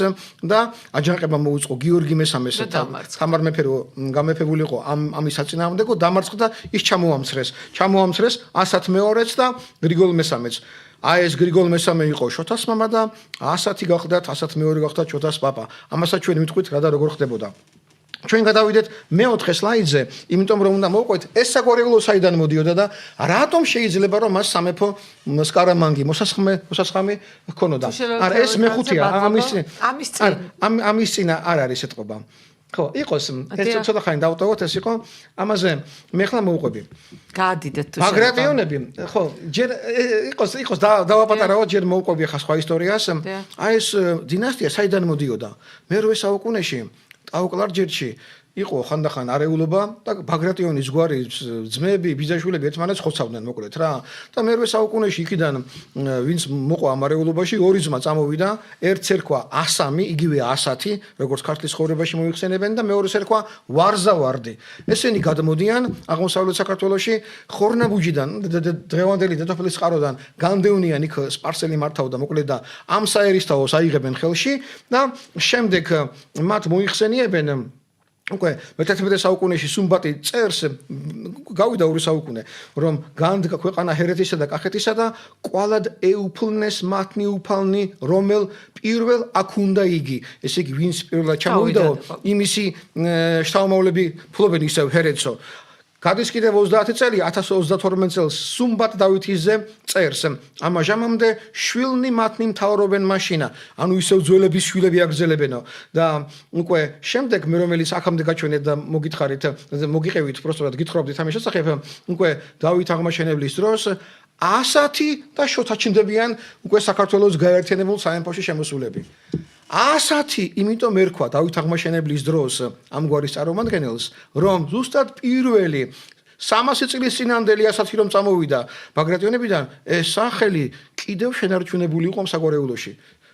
და აჯანყება მოუწყო გიორგი მესამეს თამარ მეფე რო გამეფებული იყო ამის საწინააღმდეგო, დამარცხდა და ის ჩამოამცრეს ასათ მეორეც და გრიგოლ მესამეც. აი ეს გრიგოლ მესამე იყო შოთას მამა და ასათი გახდათ, ასათ მეორე გახდათ შოთას პაპა. ამასაც ჩვენ მიტყვით რა და როგორ ხდებოდა. ჩვენ გადავიდეთ მე-4 სლაიდზე, იმიტომ რომ უნდა მოვყვეთ ეს საგვარეულო საიდან მოდიოდა და რატომ შეიძლება რომ მას სამეფო სკარამანგი მოსასხამი ჰქონოდა. არა ეს მეხუთეა, ამის წინ არ არის ეთყობა. ხო, იყოს ეს ცოტა ხანი დავტოვოთ, ეს იყო ამაზე მე ხლა მოვყვები. გაადიდეთ თუ ბაგრატიონები, ხო, ჯერ იყოს დავაპატარავოთ, ჯერ მოვყვები ხა სხვა ისტორიას. აი ეს დინასტია საიდან მოდიოდა? მე-8 საუკუნეში ტაო-კლარჯეთში იყო ხანდახან არეულობა და ბაგრატიონის გვარი ძმები, ბიძაშვილები ერთმანეთს ხოცავდნენ მოკლედ რა. და მე-8 საუკუნეში იქიდან ვინც მოყვა ამ არეულობაში, ორი ძმა წამოვიდა, ერთს ერქვა ასამი, იგივე ასათი, როგორც ქართლის ხოვრებაში მოიხსენებენ და მეორეს ერქვა ვარზავარდი. ესენი გადმოდიან აღმოსავლეთ საქართველოში ხორნაბუჯიდან, დღევანდელი დედოფლის წყაროდან განდევნიან იქ სპარსელი მართავდა მოკლედ და ამ საერისთავოს აიღებენ ხელში და შემდეგ მათ მოიხსენიებენ უკვე მე-11 საუკუნეში სუმბატი წერს, გავიდა 2 საუკუნე, რომ განდგა ქვეყანა ჰერეთისა და კახეთისა და კვალად ეუფლნეს მათნი უფალნი, რომელ პირველ აქ უნდა იგი. ესე იგი, ვინც პირველად ჩამოვიდაო, იმისი შთამომავლები ფლობენ ისევ ჰერეთსო. გადის კიდევ 30 წელი 1032 წელს სუმბატ დავითისზე წერს. ამჟამამდე შვილნი მათნი მთავრობენ მაშინა. ანუ ისევ ძველების შვილები აგრძელებენო და უკვე შემდეგ მე რომელიც აქამდე გაჩვენეთ და მოგიყევით უბრალოდ გითხრობდით ამის შესახებ, უკვე დავით აღმაშენებლის დროს ასათი და შოთა ჩნდებიან უკვე საქართველოს გაერთიანებულ სამეფოში შემოსულები. ასათი იმიტომ ერქვა დავით აღმაშენებლის დროს ამგვარი წარმომადგენელს, რომ ზუსტად პირველი 300 წლის წინანდელი ასათი რომ წამოვიდა ბაგრატიონებიდან, ეს სახელი კიდევ შენარჩუნებული იყო საგვარეულოში.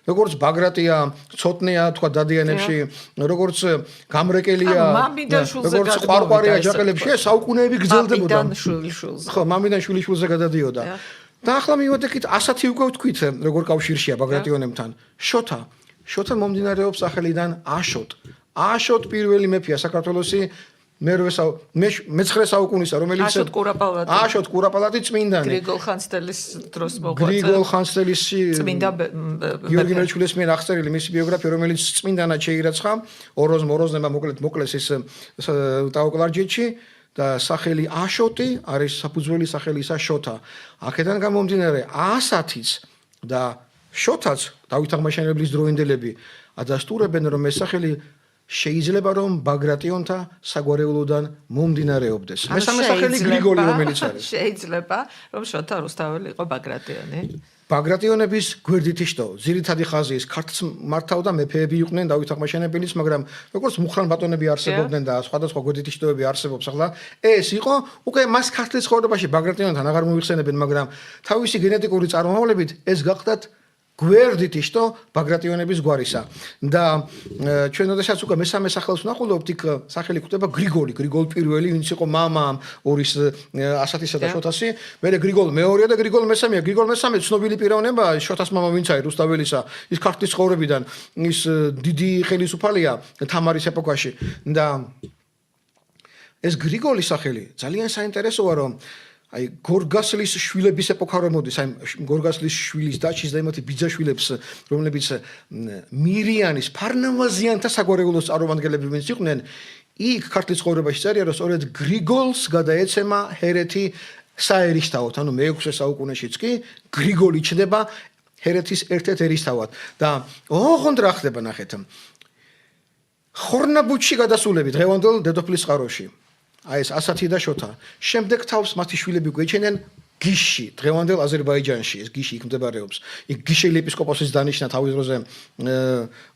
როგორც ბაგრატია, ცოტნეა, თქვა დადიანებში, როგორც გამრეკელია, როგორც ყვარყვარია ჯაყელებში, საუკუნეები გრძელდებოდა. ხო, მამიდან შვილიშვილზე გადადიოდა. და ახლა მივედით ასათი უკვე ვთქვით, როგორ კავშირშია ბაგრატიონებთან. შოთა მომდინარეობს სახელიდან აშოტ. აშოტ პირველი მეფეა საქართველოსი მე-9 საუკუნისა, რომელიც აშოტ კურაპალატი წმინდანი. გრიგოლ ხანძთელის დროს მოღვაწე. გრიგოლ ხანძთელის წმინდა გიორგი მერჩულის მიერ აღწერილი მისი ბიოგრაფია, რომელიც წმინდანად შეირაცხა, ოროზმა მოკლეს ის ტაო-კლარჯეთში და სახელი აშოტი არის საფუძველი სახელისა შოთა. აქედან გამომდინარე ასათიც და შოთაც დავით აღმაშენებლის დროინდელები ადასტურებენ, რომ ეს სახელი შეიძლება რომ ბაგრატიონთა საგვარეულოდან მომდინარეობდეს. მესამე სახელი გრიგოლი რომელიც არის. შეიძლება რომ შოთა რუსთაველი იყო ბაგრატიონი. ბაგრატიონების გვერდითი შტო, ძირითადი ხაზი ის ქართლს მართავდა მეფეები იყვნენ დავით აღმაშენებელის, მაგრამ როგორც მუხრან ბატონები არსებობდნენ და სხვადასხვა გვერდითი შტოები არსებობს ახლა, ეს იყო უკვე მას ქართლის ცხოვრებაში ბაგრატიონთან აღარ მოიხსენებენ, მაგრამ თავისი გენეტიკური წარმომავლობით ეს გახდათ გვერდითი შტო ბაგრატიონების გვარისა. და ჩვენ შესაძლოა უკვე მესამე სახელს ვნახულობთ, იქ სახელი გვხვდება გრიგოლი, გრიგოლ პირველი, ვინც იყო მამა ორის ასათისა და შოთასი, მერე გრიგოლ მეორეა და გრიგოლ მესამეა. გრიგოლ მესამე ცნობილი პიროვნებაა, შოთას მამა ვინც არის რუსთაველისა, ის ქართლის ცხოვრებიდან, ის დიდი ხელისუფალია თამარის ეპოქაში და ეს გრიგოლის სახელი ძალიან საინტერესოა, რომ აი გორგასლის შვილების ეპოქა რომ მოდის, აი გორგასლის შვილის დაჩის და იმათი ბიძაშვილებს, რომლებიც მირიანის ფარნავაზიანთა საგვარეულოს წარმომადგენლები ვინც იყვნენ, იქ ქართლის ცხოვრებაში წერია, რომ სწორედ გრიგოლს გადაეცემა ჰერეთი საერისთავად, ანუ მე-6 საუკუნეშიც კი გრიგოლი ჩნდება ჰერეთის ერთ-ერთ ერისთავად და ოღონდ რა ხდება ნახეთ. ხორნაბუჩში გადასულები დღევანდელ დედოფლის წყაროში. აი ეს ასათი და შოთა. შემდეგ თავს მათი შვილები გვეჩენენ გიში, დღევანდელ აზერბაიჯანში, ეს გიში იქ მდებარეობს. იქ გიშელი ეპისკოპოსის დანიშნა თავის დროზე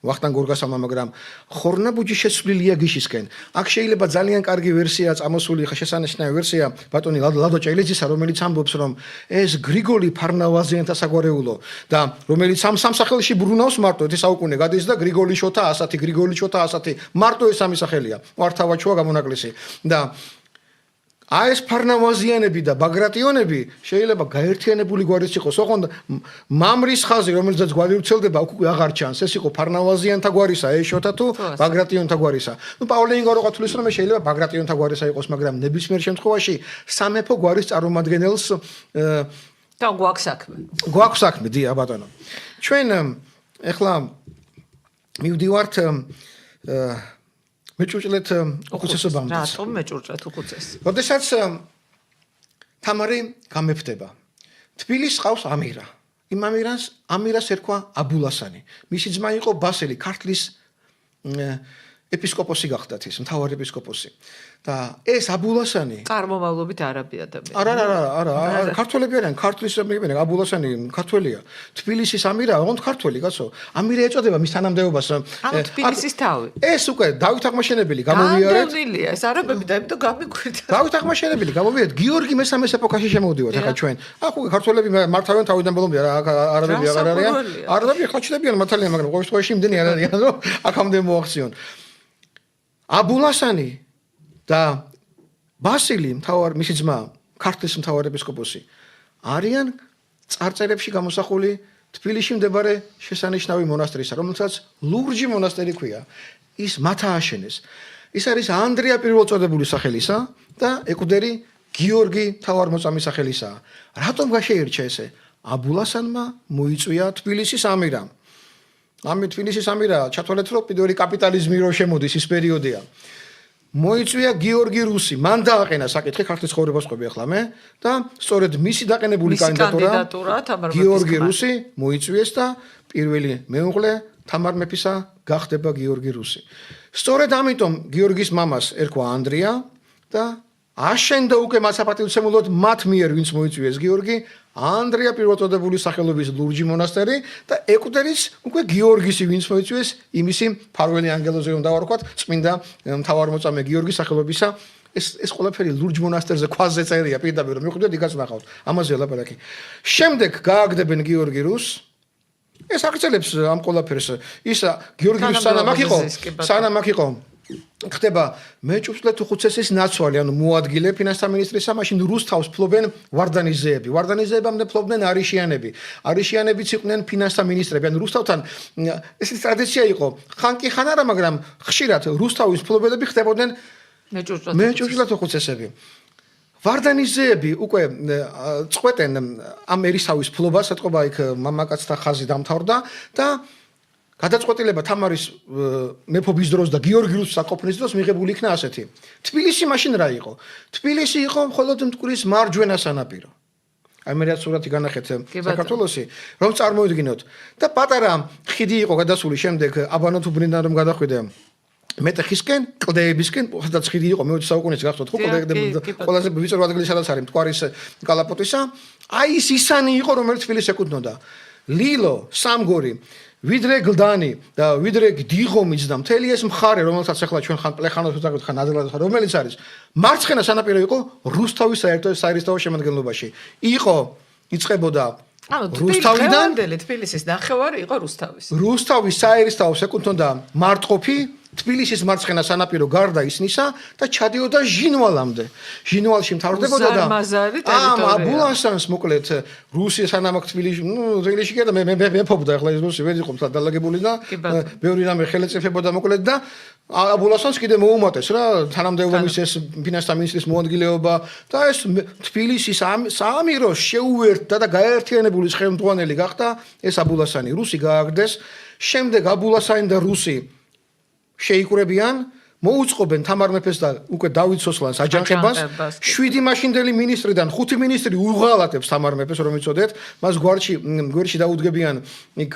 ვახტანგ გორგასალმა, მაგრამ ხორნაბუჯი შეცვლილია გიშისკენ. აქ შეიძლება ძალიან კარგი ვერსიაა წამოსული, ხა შესანიშნავი ვერსია ბატონი ლადო ჭელიძისა, რომელიც ამბობს, რომ ეს გრიგოლი ფარნავაზიანთა საგვარეულო და რომელიც ამ სამსახელში ბრუნავს მარტო ეს საუკუნე გადის და გრიგოლი შოთა ასათი, გრიგოლი შოთა ასათი, მარტო ეს სამი სახელია. ვართავაჩოა გამონაკლისი და აი ეს ფარნავაზიანები და ბაგრატიონები შეიძლება გაერთიანებული გვარის იყოს, ოღონდ მამრის ხაზი, რომელზეც გვარი ვრცელდება, უკვე აღარ ჩანს. ეს იყო ფარნავაზიანთა გვარისა, ეს შოთა თუ ბაგრატიონთა გვარისა. ნუ პავლე ინგორო ყათulis რომ შეიძლება ბაგრატიონთა გვარისა იყოს, მაგრამ ნებისმიერ შემთხვევაში სამეფო გვარის წარმომადგენელს და გვაქვს საქმე. გვაქვს საქმე, დია ბატონო. ჩვენ ეხლა მივდივართ მეჭურჭლეთ უხუცესობამდე. რატომ მეჭურჭლეთ უხუცეს? როდესაც თამარი გამეფდება. თბილისს ყავს ამირა. იმ ამირას ერქვა აბულასანი. მისი ძმა იყო ბასელი, ქართლის ეპისკოპოსი გახდათ ის, მთავარი ეპისკოპოსი. და ეს აბულასანი წარმომავლობით არაბი ადამიანი. არა, ქართველები არიან, ქართლის რეგიონი, აბულასანი ქართველია. თბილისის ამირა, ოღონდ ქართველი, კაცო. ამირა ეწოდება მის თანამდებობას. ანუ თბილისის თავი. ეს უკვე დავით აღმაშენებელი გამოვიარეთ. ამდენილია, ეს არაბები და იმიტომ გამიგვირდა. დავით აღმაშენებელი გამოვიარეთ, გიორგი მესამეს ეპოქაში შემოვდივართ ახლა ჩვენ. აქ უკვე ქართველები მართავენ თავიდან ბოლომდე, არაბები აღარ არიან. არაბები ხაჩდებიან მართალია, მაგრამ ყოველ შემთხვევაში იმდენი არ არიან, რომ აქამდე მოახციონ. აბულასანი და ბასილი მისი ძმა, ქართლის მთავარი ეპისკოპოსი არიან წარწერებში გამოსახული თბილისში მდებარე შესანიშნავი მონასტრისა, რომელსაც ლურჯი მონასტერი ქვია. ის მათ ააშენეს. ის არის ანდრია პირველწოდებული სახელისა და ეკვდერი გიორგი მთავარმოწამის სახელისაა. რატომ გაშეირჩა ესე? აბულასანმა მოიწვია თბილისის ამირა. ამით თბილისის ამირა ჩათვალეთ, რომ პირველი კაპიტალიზმი რო შემოდის ის პერიოდია. მოიწვია გიორგი რუსი, მან დააყენა საკითხი ქართლის ცხოვრებას ყვები ახლა მე და სწორედ მისი დაყენებული კანდიდატურა გიორგი რუსი მოიწვიეს და პირველი მეუღლე თამარ მეფისა გახდება გიორგი რუსი. სწორედ ამიტომ გიორგის მამას ერქვა ანდრია და აშენდა უკვე მასაპატივცემულოდ მათ მიერ ვინც მოიწვიეს გიორგი ანდრია პირველწოდებული სახელობის ლურჯი მონასტერი და ეკვდერის უკვე გიორგისი ვინც მოიწვიეს იმისი ფარველი ანგელოზი რომ დავარქვათ წმინდა მთავარმოწამე გიორგის სახელობისა ეს ყველაფერი ლურჯ მონასტერზე ქვაზე წერია პირდაპირ რომ მიხვდეთ იქაც ნახავთ ამაზე ლაპარაკი შემდეგ გააგდებენ გიორგი რუსს ეს აღწელებს ამ ყველაფერს ის გიორგი რუსი სანამ აქ იყო ხდება მეჭურჭლეთ უხუცესის ნაცვალი, ანუ მოადგილე ფინანსთა მინისტრისა, მაშინ რუსთავს ფლობენ ვარდანიზეები. ვარდანიზეებამდე ფლობდნენ არიშიანები. არიშიანებიც იყვნენ ფინანსთა მინისტრები. ანუ რუსთავთან ეს ტრადიცია იყო. ხან კი ხან არა, მაგრამ ხშირად რუსთავის ფლობელები ხდებოდნენ მეჭურჭლეთ უხუცესები. ვარდანიზეები უკვე წყვეტენ ამ ერისთავის ფლობას, ეთყობა იქ მამაკაცთა ხაზი დამთავრდა და გადაწყვეტილება თამარის მეფობის დროს და გიორგი რუსის აკოფნის დროს მიღებული იქნა ასეთი. თბილისი მაშინ რა იყო? თბილისი იყო მხოლოდ მტკვრის მარჯვენა სანაპირო. აი მე რაც სურათი განახეთ საქართველოსი, რომ წარმოიდგინოთ და პატარა ხიდი იყო გადასული შემდეგ აბანოთ უბრინდან რომ გადახვიდე მეტეხისკენ, კლდეებისკენ, სადაც ხიდი იყო მე-20 საუკუნეში გახსოვთ ხო კლდეები ყველაზე ვიწრო ადგილი სადაც არის მტკვარის კალაპოტისა, აი ის ისანი იყო რომელიც თბილისს ეკუთვნოდა. ლილო, სამგორი, ვიდრე გლდანი და ვიდრე დიღომიც და მთელი ეს მხარე რომელსაც ახლა ჩვენ ხან პლეხანოს ვუძახებთ ხან აზერბაიჯანის რომელიც არის მარცხენა სანაპირო იყო რუსთავის საერისთავო შემადგენლობაში. იყო იწყებოდა რუსთავიდან თბილისის ნახევარი იყო რუსთავის. რუსთავის საერისთავოს ეკუთვნოდა მარტყოფი თბილისის მარცხენა სანაპირო გარდა ისნისა და ჩადიოდა ჟინვალამდე. ჟინვალში მთავრდებოდა და ამ აბულანსანს მოკლედ რუსი სანამ აქ თბილისში, თბილისში კიდე მე მეფობდა ახლა ეს რუსი ვერ იყო დალაგებული და ბევრი რამე ხელეწიფებოდა მოკლედ და აბულანსანს კიდე მოუმატეს რა თანამდებობა მის ეს ფინანსთა მინისტრის მოადგილეობა და ეს თბილისის საამიროს შეუერთდა და გაერთიანებული ხელმძღვანელი გახდა ეს აბულანსანი. რუსი გააგდეს, შემდეგ აბულანსანი და რუსი შეიკრებიან, მოუწყობენ თამარ მეფეს და უკვე დავით სოსლანს აჯანყებას. 7 მაშინდელი მინისტრიდან 5 მინისტრი უღალატებს თამარ მეფეს, რომ იცოდეთ, მას გვერდში დაუდგებიან იქ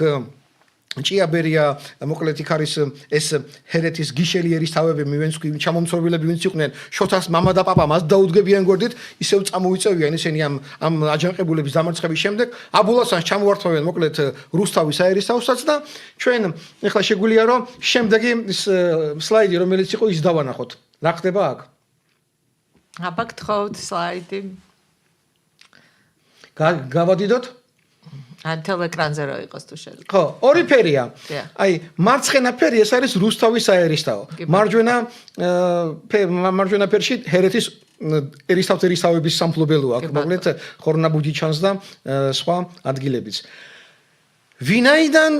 ჭიაბერია, მოკლედ იქ არის ეს ჰერეთის გიშელიერის თავები, ვინც ჩამომცრობილები ვინც იყვნენ, შოთას მამა და პაპა მას დაუდგებიან გვერდით, ისევ წამოიწევიან ისინი ამ აჯანყებულების დამარცხების შემდეგ, აბულანსანს ჩამოართმევენ მოკლედ რუსთავის საერისთავოსაც და ჩვენ ეხლა შეგვიძლია რომ შემდეგი სლაიდი რომელიც იყო ის დავანახოთ. რა ხდება აქ? აბა გთხოვთ სლაიდი. გავადიდოთ? ან ტელეკრანზე რა იყოს თუ შეიძლება. ხო, ორი ფერია. აი, მარცხენა ფერი ეს არის რუსთავის საერისთავო. მარჯვენა ფერში ჰერეთის ერისთავების სამფლობელო აქვს, მოკლედ ხორნაბუჯი ჩანს და სხვა ადგილებიც. ვინაიდან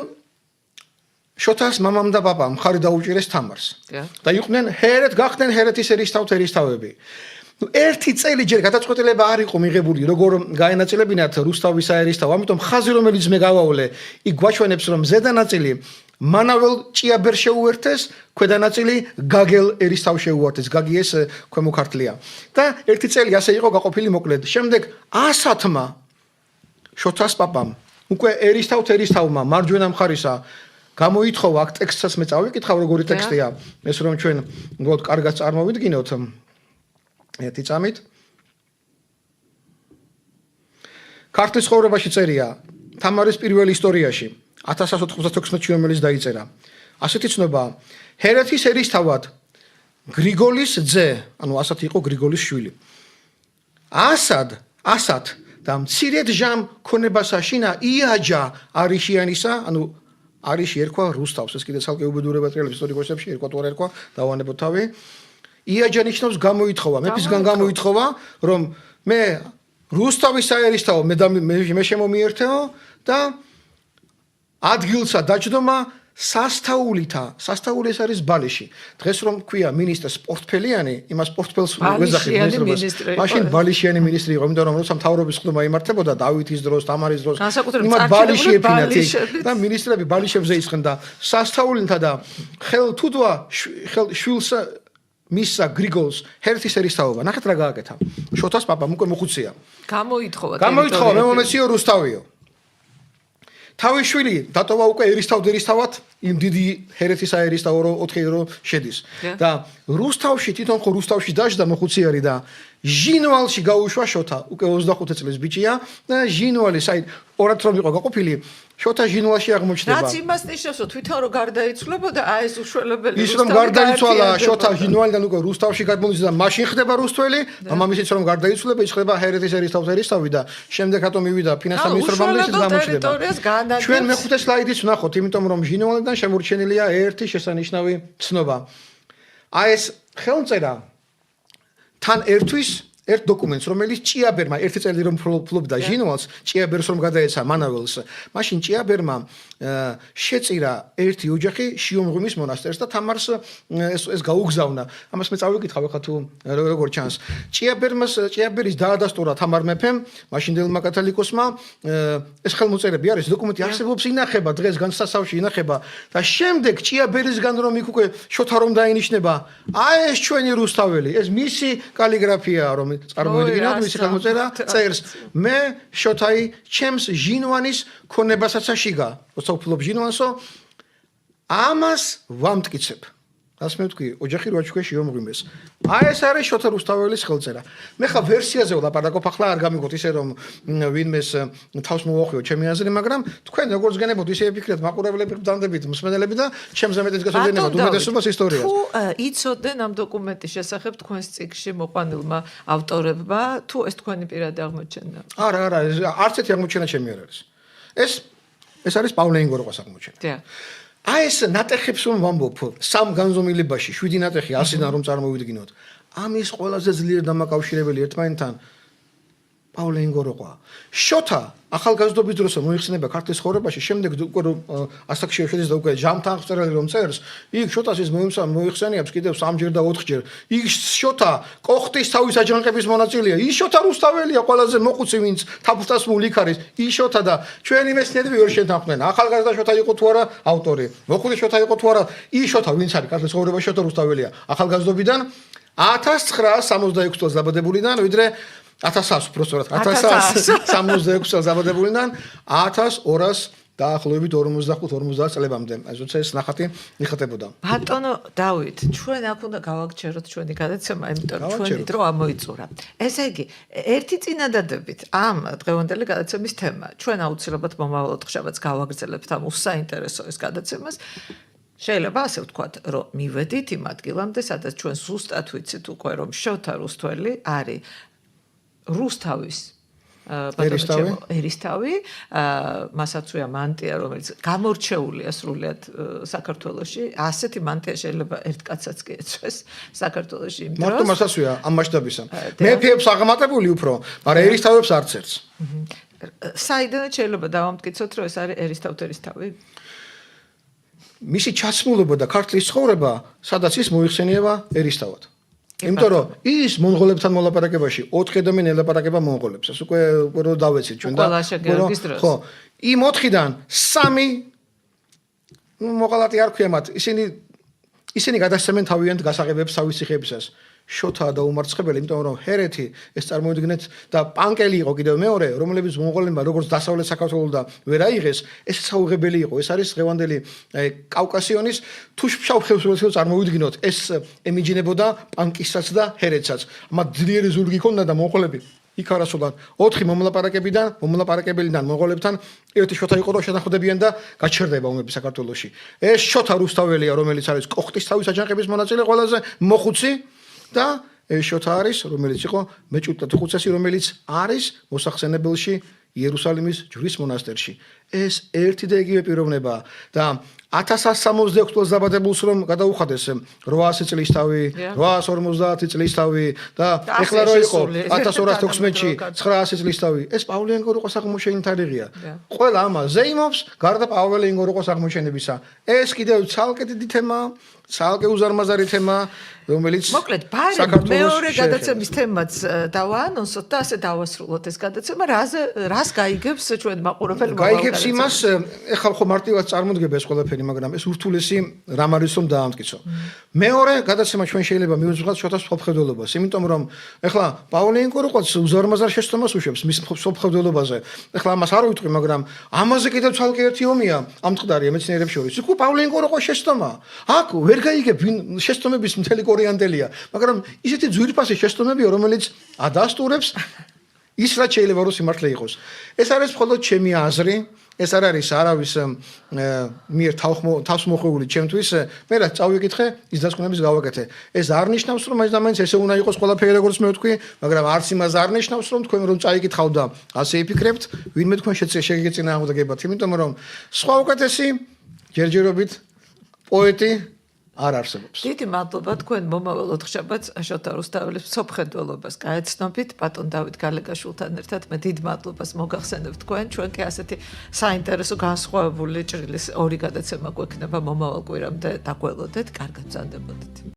შოთას მამამ და პაპამ მხარი დაუჭირეს თამარს. და იყვნენ გახდნენ ჰერეთის ერისთავები. ერთი წელი ჯერ გადაწყვეტილება არ იყო მიღებული, როგორ გაენაწილებინათ რუსთავის საერისთავო, ამიტომ ხაზი რომელიც მე გავავლე, იქ გვაჩვენებს რომ ზედა ნაწილი მანაվել ჭიაბერს შეუერთეს, ქვედა ნაწილი გაგელ ერისთავს შეუერთეს. გაგი ეს ქვემო ქართლია. და ერთი წელი ასე იყო გაყოფილი მოკლედ. შემდეგ 100-მა შოთას პაპამ უკვე ერისთავმა მარჯვენა მხარისა გამოითხოვა აქ ტექსტსაც მე წავიკითხავ როგორი ტექსტია. ეს რომ ჩვენ მგონი კარგად წარმოვიდგინოთ. ერთი წამით ქართლის ცხოვრებაში წერია თამარის პირველ ისტორიაში 1196 რომელიც დაიწერა. ასეთი ცნობა ჰერეთის ერისთავად გრიგოლის ძე, ანუ ასად იყო გრიგოლის შვილი. ასად და მცირედ ჟამ ქონებასაშინა იაჯა არიშიანისა, ანუ არიში ერქვა რუსთავს, ეს კიდე ცალკე უბედურება ტრიალებს ისტორიკოსებში ერქვა თუ არ ერქვა, დავანებოთ თავი. იაჯა ნიშნავს გამოითხოვა, მეფისგან გამოითხოვა, რომ მე რუსთავის საერისთავო მე შემომიერთეო და ადგილსა დაჯდომა სასთაული ეს არის ბალიში. დღეს რომ ქვია მინისტრს პორტფელიანი, იმას პორტფელს ვეძახით მინისტრს. მაშინ ბალიშიანი მინისტრი იყო, იმიტომ რომ როცა მთავრობის ხდომა იმართებოდა დავითის დროს, თამარის დროს, იმათ ბალიში ეფინათ და მინისტრები ბალიშებზე ისხენ და სასთაულითა და ხელთუდვა შვილსა მისა გრიგოლს ჰერეთის ერისთავობა. ნახეთ რა გააკეთა. შოთას პაპამ უკვე მოხუცია. გამოითხოვა მე მომეციო რუსთავიო. თავის შვილი დატოვა უკვე ერისთავად იმ დიდი ჰერეთის საერისთავო 4-ро შედის. და რუსთავში თვითონ ხო რუსთავში დაждდა მოხუციარი და ჟინვალში გაუშვა შოთა, უკვე 25 წლის ბიჭია და ჟინვალი საით ორად რომ იყო გაყოფილი, შოთა ჟინვალში აღმოჩნდება. რაც იმას ნიშნავს, რომ თვითონ რო გარდაიცვლებოდა, აი ეს უშველებელი ის რომ გარდაიცვალა შოთა ჟინვალიდან უკვე რუსთავში გადმოდის და მაშინ ხდება რუსთველი, მამამისიც რომ გარდაიცვლება, ის ხდება ჰერეთის ერისთავი და შემდეგ რატომ მივიდა ფინანსთა მინისტრობამდე ის გამოჩნდება. ჩვენ მეხუთე სლაიდიც ვნახოთ, იმიტომ რომ ჟინვალიდან შემორჩენილია ერთი შესანიშნავი ცნობა. აი ეს ხელმწერა თან ერთვის ერთ დოკუმენტს, რომელიც ჭიაბერმა ერთი წელი რომ ფლობდა ჟინვალს, ჭიაბერს რომ გადაეცა მანაველს, მაშინ ჭიაბერმა შეწირა ერთი ოჯახი შიომღვიმის მონასტერს და თამარს ეს გაუგზავნა. ამას მე წავიკითხავ ახლა თუ როგორ ჩანს. ჭიაბერის დაადასტურა თამარ მეფემ, მაშინდელმა კათოლიკოსმა ეს ხელმოწერები არის, დოკუმენტი არსებობს, ინახება დღეს განსასავში ინახება და შემდეგ ჭიაბერისგან რომ იქ უკვე შოთა რომ დაინიშნება, აი ეს ჩვენი რუსთაველი, ეს მისი კალიგრაფია რომ წარმოიდგინოთ მისი ხელმოწერა წერს მე შოთაი ჩემს ჟინვანის ქონებასაცა შიგა როცა უფლობ ჟინვანსო ამას ვამტკიცებ რას მე ვთქვი, ოჯახი როაჩქვეში იომღვიმეს. აი ეს არის შოთა რუსთაველის ხელწერა. მე ხა ვერსიაზე ვლაპარაკობ, ახლა არ გამიგოთ ისე რომ ვინმეს თავს მოვახვიო ჩემი აზრი, მაგრამ თქვენ როგორც გენებოდ ისე იფიქრეთ, მაყურებლები ბრძანდებით, მსმენელები და ჩემზე მეტიც გასაგებად უმეტესობას ისტორიას. თუ იცოდნენ ამ დოკუმენტის შესახებ თქვენს წიგნში მოყვანილმა ავტორებმა, თუ ეს თქვენი პირადი აღმოჩენა? არა, არც ერთი აღმოჩენა ჩემი არ არის. ეს არის პავლე ინგოროყას აღმოჩენა. დიახ. აი ეს ნატეხებს რომ ვამბობ, სამ განზომილებაში 7 ნატეხი 100-დან რომ წარმოვიდგინოთ. ამის ყველაზე ძლიერ დამაკავშირებელი ერთმანეთთან პავლე ინგოროყა. შოთა ახალგაზრდობის დროს მოიხსნება ქართლის ცხოვრებაში, შემდეგ უკვე რომ ასაკში შედის და უკვე ჟამთან ხწერალი რომ წერს, იქ შოთას ის მოიხსენიებს კიდევ 3-ჯერ და 4-ჯერ. იქ შოთა კოხტის თავის აჯანყების მონაწილეა. ის შოთა რუსთაველია ყველაზე მოყუცი, ვინც თაფლტასმული იქ არის. ის შოთა და ჩვენი მეცნიერები ვერ შეთანხმდნენ. ახალგაზრდა შოთა იყო თუ არა ავტორი. მოხუცი შოთა იყო თუ არა. ის შოთა ვინც არის ქართლის ცხოვრებაში შოთა რუსთაველია. ახალგაზრდობიდან 1966 წელს დაბადებულიდან, ვიდრე 1100 უბრალოდ 1166 წელს დაბადებულიდან 1200 დაახლოებით 45-50 წლებამდე. ზოცა ეს ნახატი მიხატებოდა. ბატონო დავით, ჩვენ აქ უნდა გავაგჩეროთ ჩვენი გადაცემა, იმიტომ რომ ჩვენი დრო ამოიწურა. ესე იგი, ერთი წინადადებით ამ დღევანდელი გადაცემის თემა. ჩვენ აუცილებლად მომავალ ოთხშაბათს გავაგრძელებთ ამ უსაინტერესო ეს გადაცემას. შეიძლება ასე ვთქვათ, რომ მივედით იმ ადგილამდე, სადაც ჩვენ ზუსტად ვიცით უკვე, რომ შოთა რუსთველი არის რუსთავის ერისთავი, მასაცვია მანტია, რომელიც გამორჩეულია სრულიად საქართველოში. ასეთი მანტია შეიძლება ერთ კაცსაც კი ეწვეს საქართველოში იმ დროს. მარტო მასაცვია ამ მასშტაბისა. მეფეებს აღამატებული უფრო, მაგრამ ერისთავებს არც ერთს. საიდანაც შეიძლება დავამტკიცოთ, რომ ეს არის ერისთავთერისთავი? მისი ჩაცმულობა და ქართლის ცხოვრება, სადაც ის მოიხსენიება ერისთავად. იმიტომ რომ ის მონღოლებთან მოლაპარაკებაში 4 ადამიანი ელაპარაკება მონღოლებს. ეს უკვე რო დავეცით ჩვენ და ხო, იმ 4-დან 3 მოღალატე არ ქვია მათ. ისინი გადასცემენ თავიანთ გასაღებებს თავის ციხეებისას. შოთა და უმარცხებელი, იმიტომ რომ ჰერეთი ეს წარმოვიდგინეთ და პანკელი იყო კიდევ მეორე, რომლებიც მონღოლებმა როგორც დასავლეთ საქართველოსდა ვერ აიღეს, ეს საუღებელი იყო. ეს არის დღევანდელი კავკასიონის თუშფშავ ხევსურეთს წარმოვიდგინოთ, ეს ემიჯინებოდა პანკისაც და ჰერეთსაც. მათ ძლიერი ზურგი ჰქონდა და მონღოლები იქ არასოდნენ 4 მომლაპარაკებელიდან მონღოლებთან ერთი შოთა იყო და შეთანხმდებიან და გაჩერდება ომები საქართველოში. ეს შოთა რუსთაველია, რომელიც არის კოხტის თავის აჯანყების მონაწილე ყველაზე მოხუცი და შოთა არის, რომელიც იყო მეჭუტა თუხუცესი, რომელიც არის მოსახსენებელში იერუსალიმის ჯვრის მონასტერში. ეს ერთი და იგივე პიროვნებაა და 1166 წელს დაბადებულს რომ გადაუხადეს 800 წლის თავი, 850 წლის თავი და ეხლა რო იყო 1216-ში 900 წლის თავი, ეს პავლე ინგოროყას აღმოჩენილი თარიღია. ყველა ამას ზეიმობს გარდა პავლე ინგოროყას აღმოჩენებისა. ეს კიდევ ცალკე დიდი თემაა, ცალკე უზარმაზარი თემაა, რომელიც მოკლედ ბარი მეორე გადაცემის თემაც დავაანონსოთ და ასე დავასრულოთ ეს გადაცემა. რას გაიგებს ჩვენ მაყურებელი მოვალ გაიგებს იმას, ეხლა ხო მარტივად წარმოდგება ეს ყველაფერი, მაგრამ ეს ურთულესი რამ არის რომ დაამტკიცო. მეორე გადაცემა ჩვენ შეიძლება მივუძღოთ შოთას მსოფლმხედველობას, იმიტომ რომ ეხლა პავლე ინგოროყაც უზარმაზარ შეცდომას უშვებს მის მსოფლმხედველობაზე. ეხლა ამას არ ვიტყვი, მაგრამ ამაზე კიდევ ცალკე ერთი ომია ამტყდარია მეცნიერებს შორის. იქ პავლე ინგოროყას შეცდომა. აქ ვერ გაიგებ შეცდომების მთელი კორიანდელია, მაგრამ ისეთი ძვირფასი შეცდომებია, რომელიც ადასტურებს ის რაც შეიძლება რომ სიმართლე იყოს. ეს არის მხოლოდ ჩემი აზრი, ეს არ არის არავის მიერ თავს მოხვეული ჩემთვის, მე რაც წავიკითხე, ის დასკვნების გავაკეთე. ეს არ ნიშნავს რომ მაინც ესე უნდა იყოს ყველაფერი როგორც მე ვთქვი, მაგრამ არც იმას არ ნიშნავს რომ თქვენ რომ წაიკითხავთ და ასე იფიქრებთ, ვინმე თქვენ შეგეწინააღმდეგებათ, იმიტომ რომ სხვა უკეთესი ჯერჯერობით პოეტი არ არსებობს. დიდი მადლობა თქვენ მომავალ ოთხშაბათს შოთა რუსთაველის მსოფლმხედველობას გაეცნობით ბატონ დავით გალეგაშვილთან ერთად. მე დიდ მადლობას მოგახსენებთ თქვენ. ჩვენ კი ასეთი საინტერესო განსხვავებული ჭრილის ორი გადაცემა გვექნება მომავალ კვირამდე. დაგველოდეთ, კარგად ბრძანდებოდეთ.